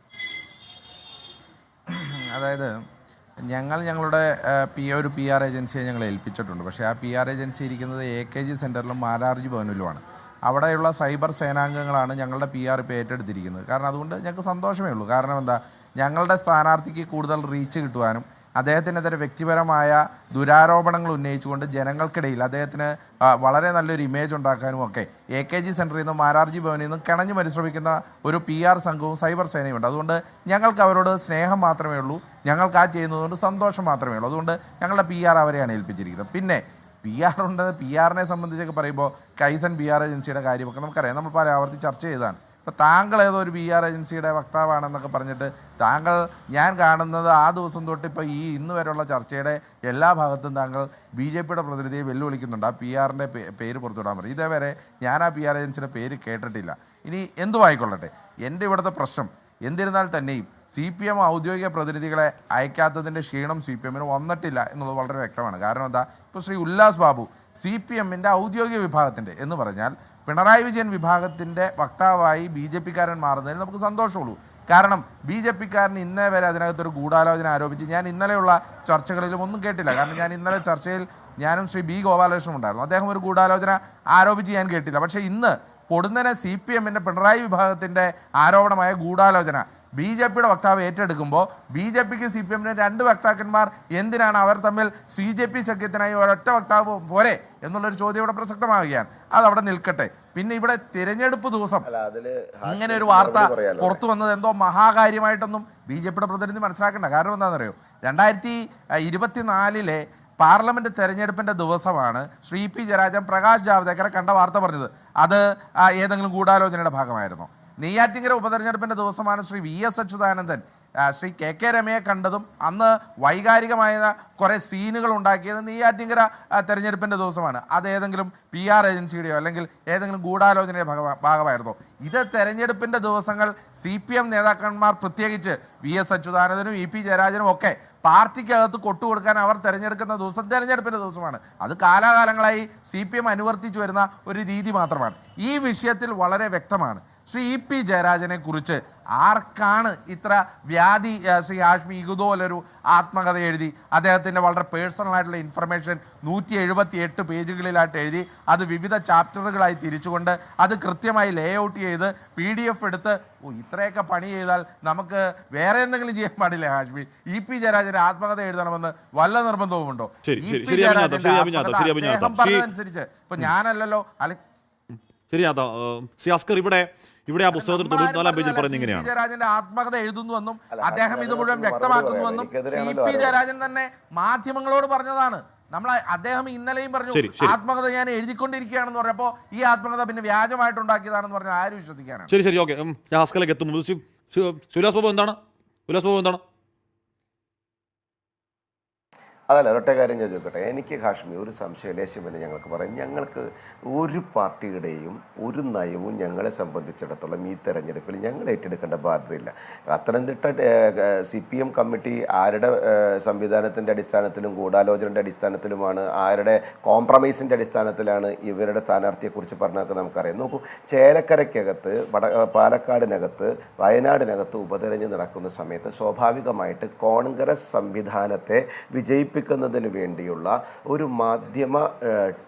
അതായത് ഞങ്ങളുടെ ഒരു PR ഏജൻസിയെ ഞങ്ങൾ ഏൽപ്പിച്ചിട്ടുണ്ട്. പക്ഷേ ആ PR ഏജൻസി ഇരിക്കുന്നത് AKG സെൻറ്ററിലും മാരാർജി ഭവനിലുമാണ്. അവിടെയുള്ള സൈബർ സേനാംഗങ്ങളാണ് ഞങ്ങളുടെ PR ഇപ്പോൾ ഏറ്റെടുത്തിരിക്കുന്നത്. കാരണം അതുകൊണ്ട് ഞങ്ങൾക്ക് സന്തോഷമേ ഉള്ളൂ. കാരണം എന്താ, ഞങ്ങളുടെ സ്ഥാനാർത്ഥിക്ക് കൂടുതൽ റീച്ച് കിട്ടുവാനും അദ്ദേഹത്തിനെതിരെ വ്യക്തിപരമായ ദുരാരോപണങ്ങൾ ഉന്നയിച്ചുകൊണ്ട് ജനങ്ങൾക്കിടയിൽ അദ്ദേഹത്തിന് വളരെ നല്ലൊരു ഇമേജ് ഉണ്ടാക്കാനും ഒക്കെ AKG സെൻറ്ററിൽ നിന്നും മാരാർജി ഭവനിൽ നിന്നും കിണഞ്ഞു പരിശ്രമിക്കുന്ന ഒരു PR സംഘവും സൈബർ സേനയുമുണ്ട്. അതുകൊണ്ട് ഞങ്ങൾക്ക് അവരോട് സ്നേഹം മാത്രമേ ഉള്ളൂ, ഞങ്ങൾക്ക് ആ ചെയ്യുന്നതുകൊണ്ട് സന്തോഷം മാത്രമേ ഉള്ളൂ. അതുകൊണ്ട് ഞങ്ങളുടെ PR അവരെയാണ് ഏൽപ്പിച്ചിരിക്കുന്നത്. പിന്നെ PR ഉണ്ടെന്ന് PR-നെ സംബന്ധിച്ചൊക്കെ പറയുമ്പോൾ കൈസൺ PR ഏജൻസിയുടെ കാര്യമൊക്കെ നമുക്കറിയാം, നമ്മൾ പല ആവർത്തി ചർച്ച ചെയ്തതാണ്. ഇപ്പോൾ താങ്കൾ ഏതോ ഒരു PR ഏജൻസിയുടെ വക്താവാണെന്നൊക്കെ പറഞ്ഞിട്ട് ഞാൻ കാണുന്നത് ആ ദിവസം തൊട്ട് ഇപ്പോൾ ഇന്ന് വരെയുള്ള ചർച്ചയുടെ എല്ലാ ഭാഗത്തും താങ്കൾ BJPയുടെ പ്രതിനിധിയെ വെല്ലുവിളിക്കുന്നുണ്ട്. ആ PR-ൻ്റെ പേര് പുറത്തുവിടാൻ പറയും. ഇതേവരെ ഞാൻ ആ PR ഏജൻസിയുടെ പേര് കേട്ടിട്ടില്ല. ഇനി എന്തുമായിക്കൊള്ളട്ടെ, എൻ്റെ ഇവിടുത്തെ പ്രശ്നം എന്നിരുന്നാൽ തന്നെയും CPM ഔദ്യോഗിക പ്രതിനിധികളെ അയക്കാത്തതിൻ്റെ ക്ഷീണം CPM-ന് വന്നിട്ടില്ല എന്നുള്ളത് വളരെ വ്യക്തമാണ്. കാരണം എന്താ, ഇപ്പോൾ ശ്രീ ഉല്ലാസ് ബാബു CPM-ൻ്റെ ഔദ്യോഗിക വിഭാഗത്തിൻ്റെ എന്ന് പറഞ്ഞാൽ പിണറായി വിജയൻ വിഭാഗത്തിൻ്റെ വക്താവായി BJP-കാരൻ മാറുന്നതിൽ നമുക്ക് സന്തോഷമുള്ളൂ. കാരണം BJP-കാരൻ ഇന്നേ വരെ അതിനകത്തൊരു ഗൂഢാലോചന ആരോപിച്ച് ഞാൻ ഇന്നലെയുള്ള ചർച്ചകളിലും ഒന്നും കേട്ടില്ല. കാരണം ഞാൻ ഇന്നലെ ചർച്ചയിൽ ഞാനും ശ്രീ B. ഗോപാലകൃഷ്ണനും ഉണ്ടായിരുന്നു. അദ്ദേഹം ഒരു ഗൂഢാലോചന ആരോപിച്ച് ഞാൻ കേട്ടില്ല. പക്ഷേ ഇന്ന് പൊടുന്നനെ CPM-ൻ്റെ പിണറായി വിഭാഗത്തിൻ്റെ ആരോപണമായ ഗൂഢാലോചന BJP-യുടെ വക്താവ് ഏറ്റെടുക്കുമ്പോൾ BJP-ക്ക് CPM-ന് 2 വക്താക്കന്മാർ എന്തിനാണ്? അവർ തമ്മിൽ CJP സഖ്യത്തിനായി ഒരൊറ്റ വക്താവ് പോരെ എന്നുള്ളൊരു ചോദ്യം ഇവിടെ പ്രസക്തമാവുകയാണ്. അതവിടെ നിൽക്കട്ടെ. പിന്നെ ഇവിടെ തിരഞ്ഞെടുപ്പ് ദിവസം ഇങ്ങനെ ഒരു വാർത്ത പുറത്തു വന്നത് എന്തോ മഹാകാര്യമായിട്ടൊന്നും BJP-യുടെ പ്രതിനിധി മനസ്സിലാക്കണ്ട. കാരണം എന്താണെന്നറിയോ, 2024 പാർലമെൻറ്റ് തെരഞ്ഞെടുപ്പിൻ്റെ ദിവസമാണ് ശ്രീ P. ജയരാജൻ പ്രകാശ് ജാവ്ദേക്കറെ കണ്ട വാർത്ത പറഞ്ഞത്. അത് ഏതെങ്കിലും ഗൂഢാലോചനയുടെ ഭാഗമായിരുന്നോ? നെയ്യാറ്റിങ്കര ഉപതെരഞ്ഞെടുപ്പിൻ്റെ ദിവസമാണ് ശ്രീ VS അച്യുതാനന്ദൻ ശ്രീ KK രമയെ കണ്ടതും അന്ന് വൈകാരികമായ കുറേ സീനുകൾ ഉണ്ടാക്കിയത് നെയ്യാറ്റിങ്കര തെരഞ്ഞെടുപ്പിൻ്റെ ദിവസമാണ്. അത് ഏതെങ്കിലും PR ഏജൻസിയുടെയോ അല്ലെങ്കിൽ ഏതെങ്കിലും ഗൂഢാലോചനയുടെ ഭാഗമായിരുന്നോ? ഇത് തെരഞ്ഞെടുപ്പിൻ്റെ ദിവസങ്ങൾ CPM നേതാക്കന്മാർ, പ്രത്യേകിച്ച് VS അച്യുതാനന്ദനും EP ജയരാജനും ഒക്കെ പാർട്ടിക്കകത്ത് കൊട്ടുകൊടുക്കാൻ അവർ തിരഞ്ഞെടുക്കുന്ന ദിവസം തെരഞ്ഞെടുപ്പിൻ്റെ ദിവസമാണ്. അത് കാലാകാലങ്ങളായി CPM അനുവർത്തിച്ചു വരുന്ന ഒരു രീതി മാത്രമാണ്. ഈ വിഷയത്തിൽ വളരെ വ്യക്തമാണ്. ശ്രീ EP ജയരാജനെ കുറിച്ച് ആർക്കാണ് ഇത്ര വ്യാധി ശ്രീ ഹാഷ്മി ഇതുപോലൊരു ആത്മകഥ എഴുതി അദ്ദേഹത്തിൻ്റെ വളരെ പേഴ്സണൽ ആയിട്ടുള്ള ഇൻഫർമേഷൻ 178 പേജുകളിലായിട്ട് എഴുതി അത് വിവിധ ചാപ്റ്ററുകളായി തിരിച്ചുകൊണ്ട് അത് കൃത്യമായി ലേ ഔട്ട് ചെയ്ത് PDF എടുത്ത് ഇത്രയൊക്കെ പണി ചെയ്താൽ നമുക്ക് വേറെ എന്തെങ്കിലും ചെയ്യാൻ പാടില്ല ഹാഷ്മി? EP ജയരാജന്റെ ആത്മകഥ എഴുതണമെന്ന് വല്ല നിർബന്ധവുമുണ്ടോ? EP ജയരാജന്റെ അദ്ദേഹം പറഞ്ഞതനുസരിച്ച് ഇപ്പൊ ഞാനല്ലല്ലോ ശരിയാത്ത ശ്രീ അസ്കർ ഇവിടെ ആ പുസ്തകത്തിൽ 94 പേജിൽ പറയുന്നത് ഇങ്ങനെയാണ്. ജയരാജന്റെ ആത്മകഥ എഴുതുന്നുവെന്നും അദ്ദേഹം ഇത് മുഴുവൻ വ്യക്തമാക്കുന്നുവെന്നും പി ജയരാജൻ തന്നെ മാധ്യമങ്ങളോട് പറഞ്ഞതാണ്. അദ്ദേഹം ഇന്നലെയും പറഞ്ഞു ആത്മകഥ ഞാൻ എഴുതിക്കൊണ്ടിരിക്കുകയാണെന്ന് പറഞ്ഞപ്പോ ഈ ആത്മകഥ പിന്നെ വ്യാജമായിട്ടുണ്ടാക്കിയതാണെന്ന് പറഞ്ഞാൽ ആര് വിശ്വസിക്കാനാണ്? ശരി ഓക്കെ, ഞാൻ അസ്കറിലേക്ക് എത്തും. സുലാസ് ബാബു എന്താണ്? അതല്ല, ഒരൊറ്റ കാര്യം ഞാൻ ചോദിക്കട്ടെ. എനിക്ക് ഹാഷ്മി ഒരു സംശയം ലേശമെന്ന് ഞങ്ങൾക്ക് പറയാം. ഞങ്ങൾക്ക് ഒരു പാർട്ടിയുടെയും ഒരു നയവും ഞങ്ങളെ സംബന്ധിച്ചിടത്തോളം ഈ തെരഞ്ഞെടുപ്പിൽ ഞങ്ങൾ ഏറ്റെടുക്കേണ്ട ബാധ്യതയില്ല. പത്തനംതിട്ട CPM കമ്മിറ്റി ആരുടെ സംവിധാനത്തിൻ്റെ അടിസ്ഥാനത്തിലും ഗൂഢാലോചനയുടെ അടിസ്ഥാനത്തിലുമാണ്, ആരുടെ കോംപ്രമൈസിൻ്റെ അടിസ്ഥാനത്തിലാണ് ഇവരുടെ സ്ഥാനാർത്ഥിയെക്കുറിച്ച് പറഞ്ഞതൊക്കെ നമുക്കറിയാം. നോക്കൂ, ചേലക്കരയ്ക്കകത്ത്, പാലക്കാടിനകത്ത്, വയനാടിനകത്ത് ഉപതെരഞ്ഞെടുപ്പ് നടക്കുന്ന സമയത്ത് സ്വാഭാവികമായിട്ട് കോൺഗ്രസ് സംവിധാനത്തെ വിജയിപ്പിക്കുന്നതിന് വേണ്ടിയുള്ള ഒരു മാധ്യമ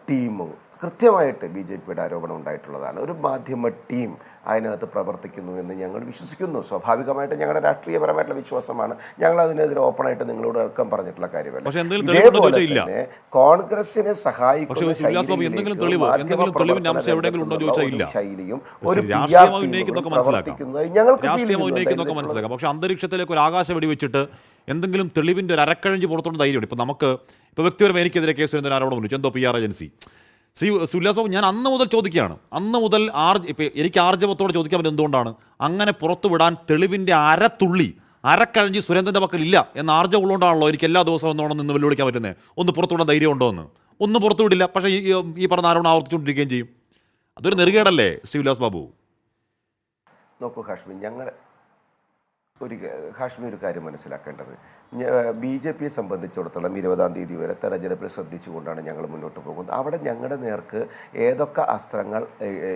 ടീം കൃത്യമായിട്ട് BJPയുടെ ആരോപണം ഉണ്ടായിട്ടുള്ളതാണ്. ഒരു മാധ്യമ ടീം അതിനകത്ത് പ്രവർത്തിക്കുന്നു എന്ന് ഞങ്ങൾ വിശ്വസിക്കുന്നു. സ്വാഭാവികമായിട്ട് ഞങ്ങളുടെ രാഷ്ട്രീയപരമായിട്ടുള്ള വിശ്വാസമാണ്. ഞങ്ങൾ അതിനെതിരെ ഓപ്പണായിട്ട് നിങ്ങളോട് അടക്കം പറഞ്ഞിട്ടുള്ള കാര്യമല്ല. ഇതേപോലെ തന്നെ കോൺഗ്രസിനെ സഹായിക്കുന്ന ശൈലിയും ഒരു പ്രവർത്തിക്കുന്നത് ഞങ്ങൾക്ക് മനസ്സിലാക്കാം. പക്ഷെ അന്തരീക്ഷത്തിലേക്ക് ഒരു ആകാശ വെടി വെച്ചിട്ട് എന്തെങ്കിലും തെളിവിൻ്റെ ഒരു അരക്കഴഞ്ച് പുറത്തോട്ട് ധൈര്യമുണ്ട്. ഇപ്പോൾ വ്യക്തിപരമായി എനിക്കെതിരെ കേസ് വരുന്ന ആരോപണം വിളിച്ചു, എന്തോ PR ഏജൻസി. ശ്രീ സുല്ലാസ് ബാബു, ഞാൻ അന്ന് മുതൽ ചോദിക്കുകയാണ്, അന്ന് മുതൽ എനിക്ക് ആർജവത്തോടെ ചോദിക്കാൻ പറ്റുന്നത് എന്തുകൊണ്ടാണ് അങ്ങനെ പുറത്തു വിടാൻ തെളിവിൻ്റെ അരക്കഴഞ്ച് സുരേന്ദ്രൻ്റെ പക്കലില്ല എന്ന ആർജവം ഉള്ളതുകൊണ്ടാണല്ലോ എനിക്ക് എല്ലാ ദിവസവും ഒന്നോണം നിന്ന് വെല്ലുവിളിക്കാൻ പറ്റുന്നത്. ഒന്ന് പുറത്തുവിടാൻ ധൈര്യം ഉണ്ടോ എന്ന്. ഒന്നും പുറത്തുവിടില്ല, പക്ഷേ ഈ പറഞ്ഞ ആരോപണം ആവർത്തിച്ചുകൊണ്ടിരിക്കുകയും ചെയ്യും. അതൊരു നെറുകേടല്ലേ ശ്രീ ഉല്ലാസ് ബാബു? നോക്കൂ ഹാഷ്മി, ഒരു കാര്യം മനസ്സിലാക്കേണ്ടത്, BJPയെ സംബന്ധിച്ചിടത്തോളം 20-ാം തീയതി വരെ തെരഞ്ഞെടുപ്പിൽ ശ്രദ്ധിച്ചുകൊണ്ടാണ് ഞങ്ങൾ മുന്നോട്ട് പോകുന്നത്. അവിടെ ഞങ്ങളുടെ നേർക്ക് ഏതൊക്കെ അസ്ത്രങ്ങൾ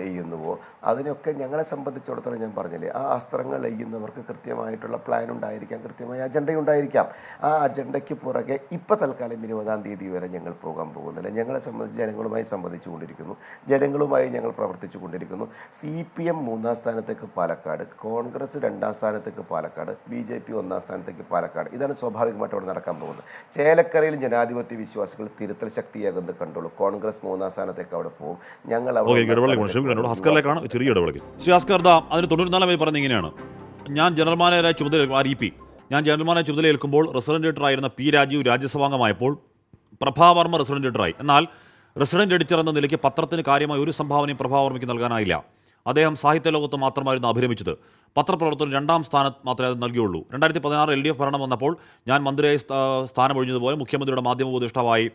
എയ്യുന്നുവോ അതിനൊക്കെ ഞങ്ങളെ സംബന്ധിച്ചിടത്തോളം ഞാൻ പറഞ്ഞില്ലേ, ആ അസ്ത്രങ്ങൾ എയ്യുന്നവർക്ക് കൃത്യമായിട്ടുള്ള പ്ലാൻ ഉണ്ടായിരിക്കാം, കൃത്യമായ അജണ്ടയുണ്ടായിരിക്കാം. ആ അജണ്ടയ്ക്ക് പുറകെ ഇപ്പോൾ തൽക്കാലം 20-ാം തീയതി വരെ ഞങ്ങൾ പോകാൻ പോകുന്നില്ല. ഞങ്ങളെ സംബന്ധിച്ച് ജനങ്ങളുമായി സംവദിച്ചുകൊണ്ടിരിക്കുന്നു, ജനങ്ങളുമായി ഞങ്ങൾ പ്രവർത്തിച്ചു കൊണ്ടിരിക്കുന്നു. CPM 3-ാം സ്ഥാനത്തേക്ക് പാലക്കാട്, കോൺഗ്രസ് 2-ാം സ്ഥാനത്തേക്ക് പാലക്കാട്, BJP 1-ാം സ്ഥാനത്തേക്ക് പാലക്കാട്. ഇതാണ് സ്വാഭാവികമായിട്ട് അവിടെ നടക്കാൻ പോകുന്നത്. ചേലക്കരയിൽ ജനാധിപത്യ വിശ്വാസികൾ തിരുത്തൽ ശക്തിയാകുന്നത് കണ്ടോളൂ. കോൺഗ്രസ് 3-ാം സ്ഥാനത്തേക്ക് അവിടെ പോകും. ഞങ്ങൾ ചെറിയ ശ്രീ അസ്കർ അതിന് 94 പറയുന്നത് ഇങ്ങനെയാണ്: ഞാൻ ജനറൽ മാനേജറായി ചുമതലയേൽക്കുമ്പോൾ റെസിഡന്റ് എഡിറ്റർ ആയിരുന്ന P രാജീവ് രാജ്യസഭാംഗമായപ്പോൾ പ്രഭാവർമ്മ റെസിഡന്റ് എഡിറ്ററായി. എന്നാൽ റെസിഡന്റ് എഡിറ്റർ എന്ന നിലയ്ക്ക് പത്രത്തിന് കാര്യമായ ഒരു സംഭാവനയും പ്രഭാവർമ്മയ്ക്ക് നൽകാനായില്ല. അദ്ദേഹം സാഹിത്യ ലോകത്ത് മാത്രമായിരുന്നു അഭിരമിച്ചത്. പത്രപ്രവർത്തനം 2-ാം സ്ഥാനത്ത് മാത്രമേ അത് നൽകിയുള്ളൂ. 2016 LDF ഭരണം വന്നപ്പോൾ ഞാൻ മന്ത്രിയായി സ്ഥാനമൊഴിഞ്ഞതുപോലെ മുഖ്യമന്ത്രിയുടെ മാധ്യമ ഉപദേഷ്ടാവായി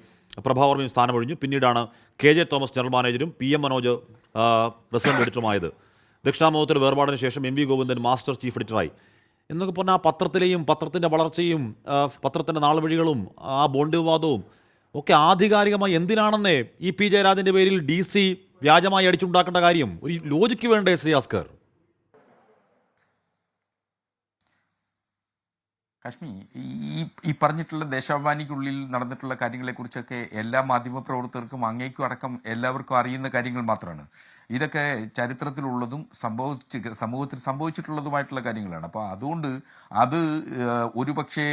പ്രഭാവർമ്മയും സ്ഥാനമൊഴിഞ്ഞു. പിന്നീടാണ് KJ തോമസ് ജനറൽ മാനേജരും PM മനോജ് റെസിഡന്റ് എഡിറ്ററുമായത്. ദക്ഷിണാമുഖത്തിൽ വേർപാടിന് ശേഷം MV ഗോവിന്ദൻ മാസ്റ്റർ ചീഫ് എഡിറ്ററായി. എന്നൊക്കെ പറഞ്ഞാൽ ആ പത്രത്തിൻ്റെ വളർച്ചയും പത്രത്തിൻ്റെ നാൾവഴികളും ആ ബോണ്ട് വിവാദവും ഒക്കെ ആധികാരികമായി എന്തിനാണെന്നേ EP ജയരാജൻ്റെ പേരിൽ DC വ്യാജമായി അടിച്ചുണ്ടാക്കേണ്ട കാര്യം? ഒരു ലോജിക്ക് വേണ്ടേ ശ്രീ അസ്കർ? കാശ്മി, ഈ പറഞ്ഞിട്ടുള്ള ദേശാഭിമാനിക്കുള്ളിൽ നടന്നിട്ടുള്ള കാര്യങ്ങളെക്കുറിച്ചൊക്കെ എല്ലാ മാധ്യമപ്രവർത്തകർക്കും അങ്ങേക്കും അടക്കം എല്ലാവർക്കും അറിയുന്ന കാര്യങ്ങൾ മാത്രമാണ്. ഇതൊക്കെ ചരിത്രത്തിലുള്ളതും സമൂഹത്തിൽ സംഭവിച്ചിട്ടുള്ളതുമായിട്ടുള്ള കാര്യങ്ങളാണ്. അപ്പോൾ അതുകൊണ്ട് അത് ഒരുപക്ഷേ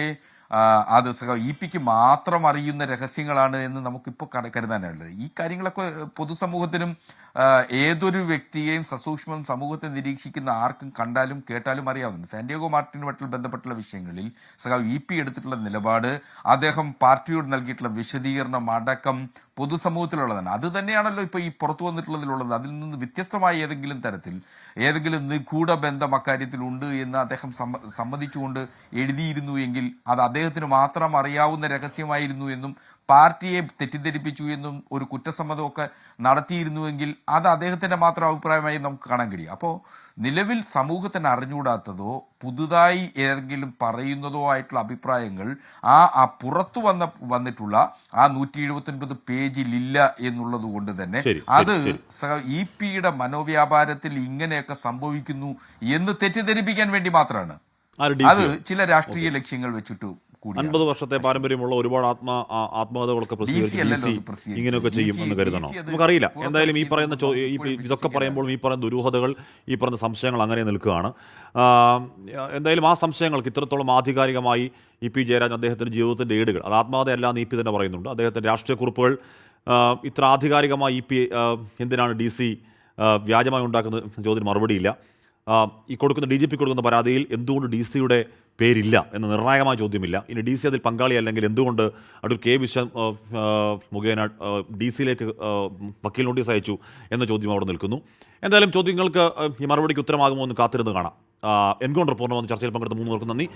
അത് EP-ക്ക് മാത്രം അറിയുന്ന രഹസ്യങ്ങളാണ് എന്ന് നമുക്കിപ്പോൾ കരുതാനുള്ളത്. ഈ കാര്യങ്ങളൊക്കെ പൊതുസമൂഹത്തിനും ഏതൊരു വ്യക്തിയെയും സസൂക്ഷ്മം സമൂഹത്തെ നിരീക്ഷിക്കുന്ന ആർക്കും കണ്ടാലും കേട്ടാലും അറിയാവുന്നതാണ്. സാന്റിയാഗോ മാർട്ടിനുമായിട്ടുള്ള ബന്ധപ്പെട്ടുള്ള വിഷയങ്ങളിൽ EP എടുത്തിട്ടുള്ള നിലപാട്, അദ്ദേഹം പാർട്ടിയോട് നൽകിയിട്ടുള്ള വിശദീകരണം അടക്കം പൊതുസമൂഹത്തിലുള്ളതാണ്. അത് തന്നെയാണല്ലോ ഇപ്പോൾ ഈ പുറത്തു വന്നിട്ടുള്ളതിലുള്ളത്. അതിൽ നിന്ന് വ്യത്യസ്തമായ ഏതെങ്കിലും തരത്തിൽ നിഗൂഢ ബന്ധം അക്കാര്യത്തിലുണ്ട് എന്ന് അദ്ദേഹം സമ്മതിച്ചുകൊണ്ട് എഴുതിയിരുന്നു എങ്കിൽ അത് അദ്ദേഹത്തിന് മാത്രം അറിയാവുന്ന രഹസ്യമായിരുന്നു എന്നും പാർട്ടിയെ തെറ്റിദ്ധരിപ്പിച്ചു എന്നും ഒരു കുറ്റസമ്മതമൊക്കെ നടത്തിയിരുന്നുവെങ്കിൽ അത് അദ്ദേഹത്തിന്റെ മാത്രം അഭിപ്രായമായി നമുക്ക് കാണാൻ കഴിയും. അപ്പോൾ നിലവിൽ സമൂഹത്തിന് അറിഞ്ഞുകൂടാത്തതോ പുതുതായി ഏതെങ്കിലും പറയുന്നതോ ആയിട്ടുള്ള അഭിപ്രായങ്ങൾ ആ പുറത്തു വന്നിട്ടുള്ള ആ 179 പേജിലില്ല എന്നുള്ളത് കൊണ്ട് തന്നെ അത് EP-യുടെ മനോവ്യാപാരത്തിൽ ഇങ്ങനെയൊക്കെ സംഭവിക്കുന്നു എന്ന് തെറ്റിദ്ധരിപ്പിക്കാൻ വേണ്ടി മാത്രമാണ്. അത് ചില രാഷ്ട്രീയ ലക്ഷ്യങ്ങൾ വെച്ചിട്ടു 50 വർഷത്തെ പാരമ്പര്യമുള്ള ഒരുപാട് ആത്മകഥകളൊക്കെ ഇങ്ങനെയൊക്കെ ചെയ്യും എന്ന് കരുതണം. നമുക്കറിയില്ല. എന്തായാലും ഈ പറയുന്ന ഇതൊക്കെ പറയുമ്പോൾ ഈ പറയുന്ന ദുരൂഹതകൾ, ഈ പറയുന്ന സംശയങ്ങൾ അങ്ങനെ നിൽക്കുകയാണ്. എന്തായാലും ആ സംശയങ്ങൾക്ക് ഇത്രത്തോളം ആധികാരികമായി EP ജയരാജൻ അദ്ദേഹത്തിൻ്റെ ജീവിതത്തിൻ്റെ ഏടുകൾ, അത് ആത്മകഥയല്ല എന്ന് EP തന്നെ പറയുന്നുണ്ട്. അദ്ദേഹത്തിൻ്റെ രാഷ്ട്രീയ കുറിപ്പുകൾ ഇത്ര ആധികാരികമായി EP എന്തിനാണ് DC വ്യാജമായി ഉണ്ടാക്കുന്ന ചോദ്യത്തിന് മറുപടിയില്ല. ഈ കൊടുക്കുന്ന DGP കൊടുക്കുന്ന പരാതിയിൽ എന്തുകൊണ്ട് DC-യുടെ പേരില്ല എന്ന നിർണായകമായ ചോദ്യമില്ല. ഇനി DC അതിൽ പങ്കാളിയല്ലെങ്കിൽ എന്തുകൊണ്ട് അടൂർ K. വിശ്വൻ മുഖേന DC-യിലേക്ക് വക്കീൽ നോട്ടീസ് അയച്ചു എന്ന ചോദ്യം അവിടെ നിൽക്കുന്നു. എന്തായാലും ചോദ്യങ്ങൾക്ക് ഈ മറുപടിക്ക് ഉത്തരമാകുമോ എന്ന് കാത്തിരുന്ന് കാണാം. എൻകൗണ്ടർ പൂർണ്ണമാകുന്ന ചർച്ചയിൽ പങ്കെടുത്ത 3 പേർക്കും നന്ദി.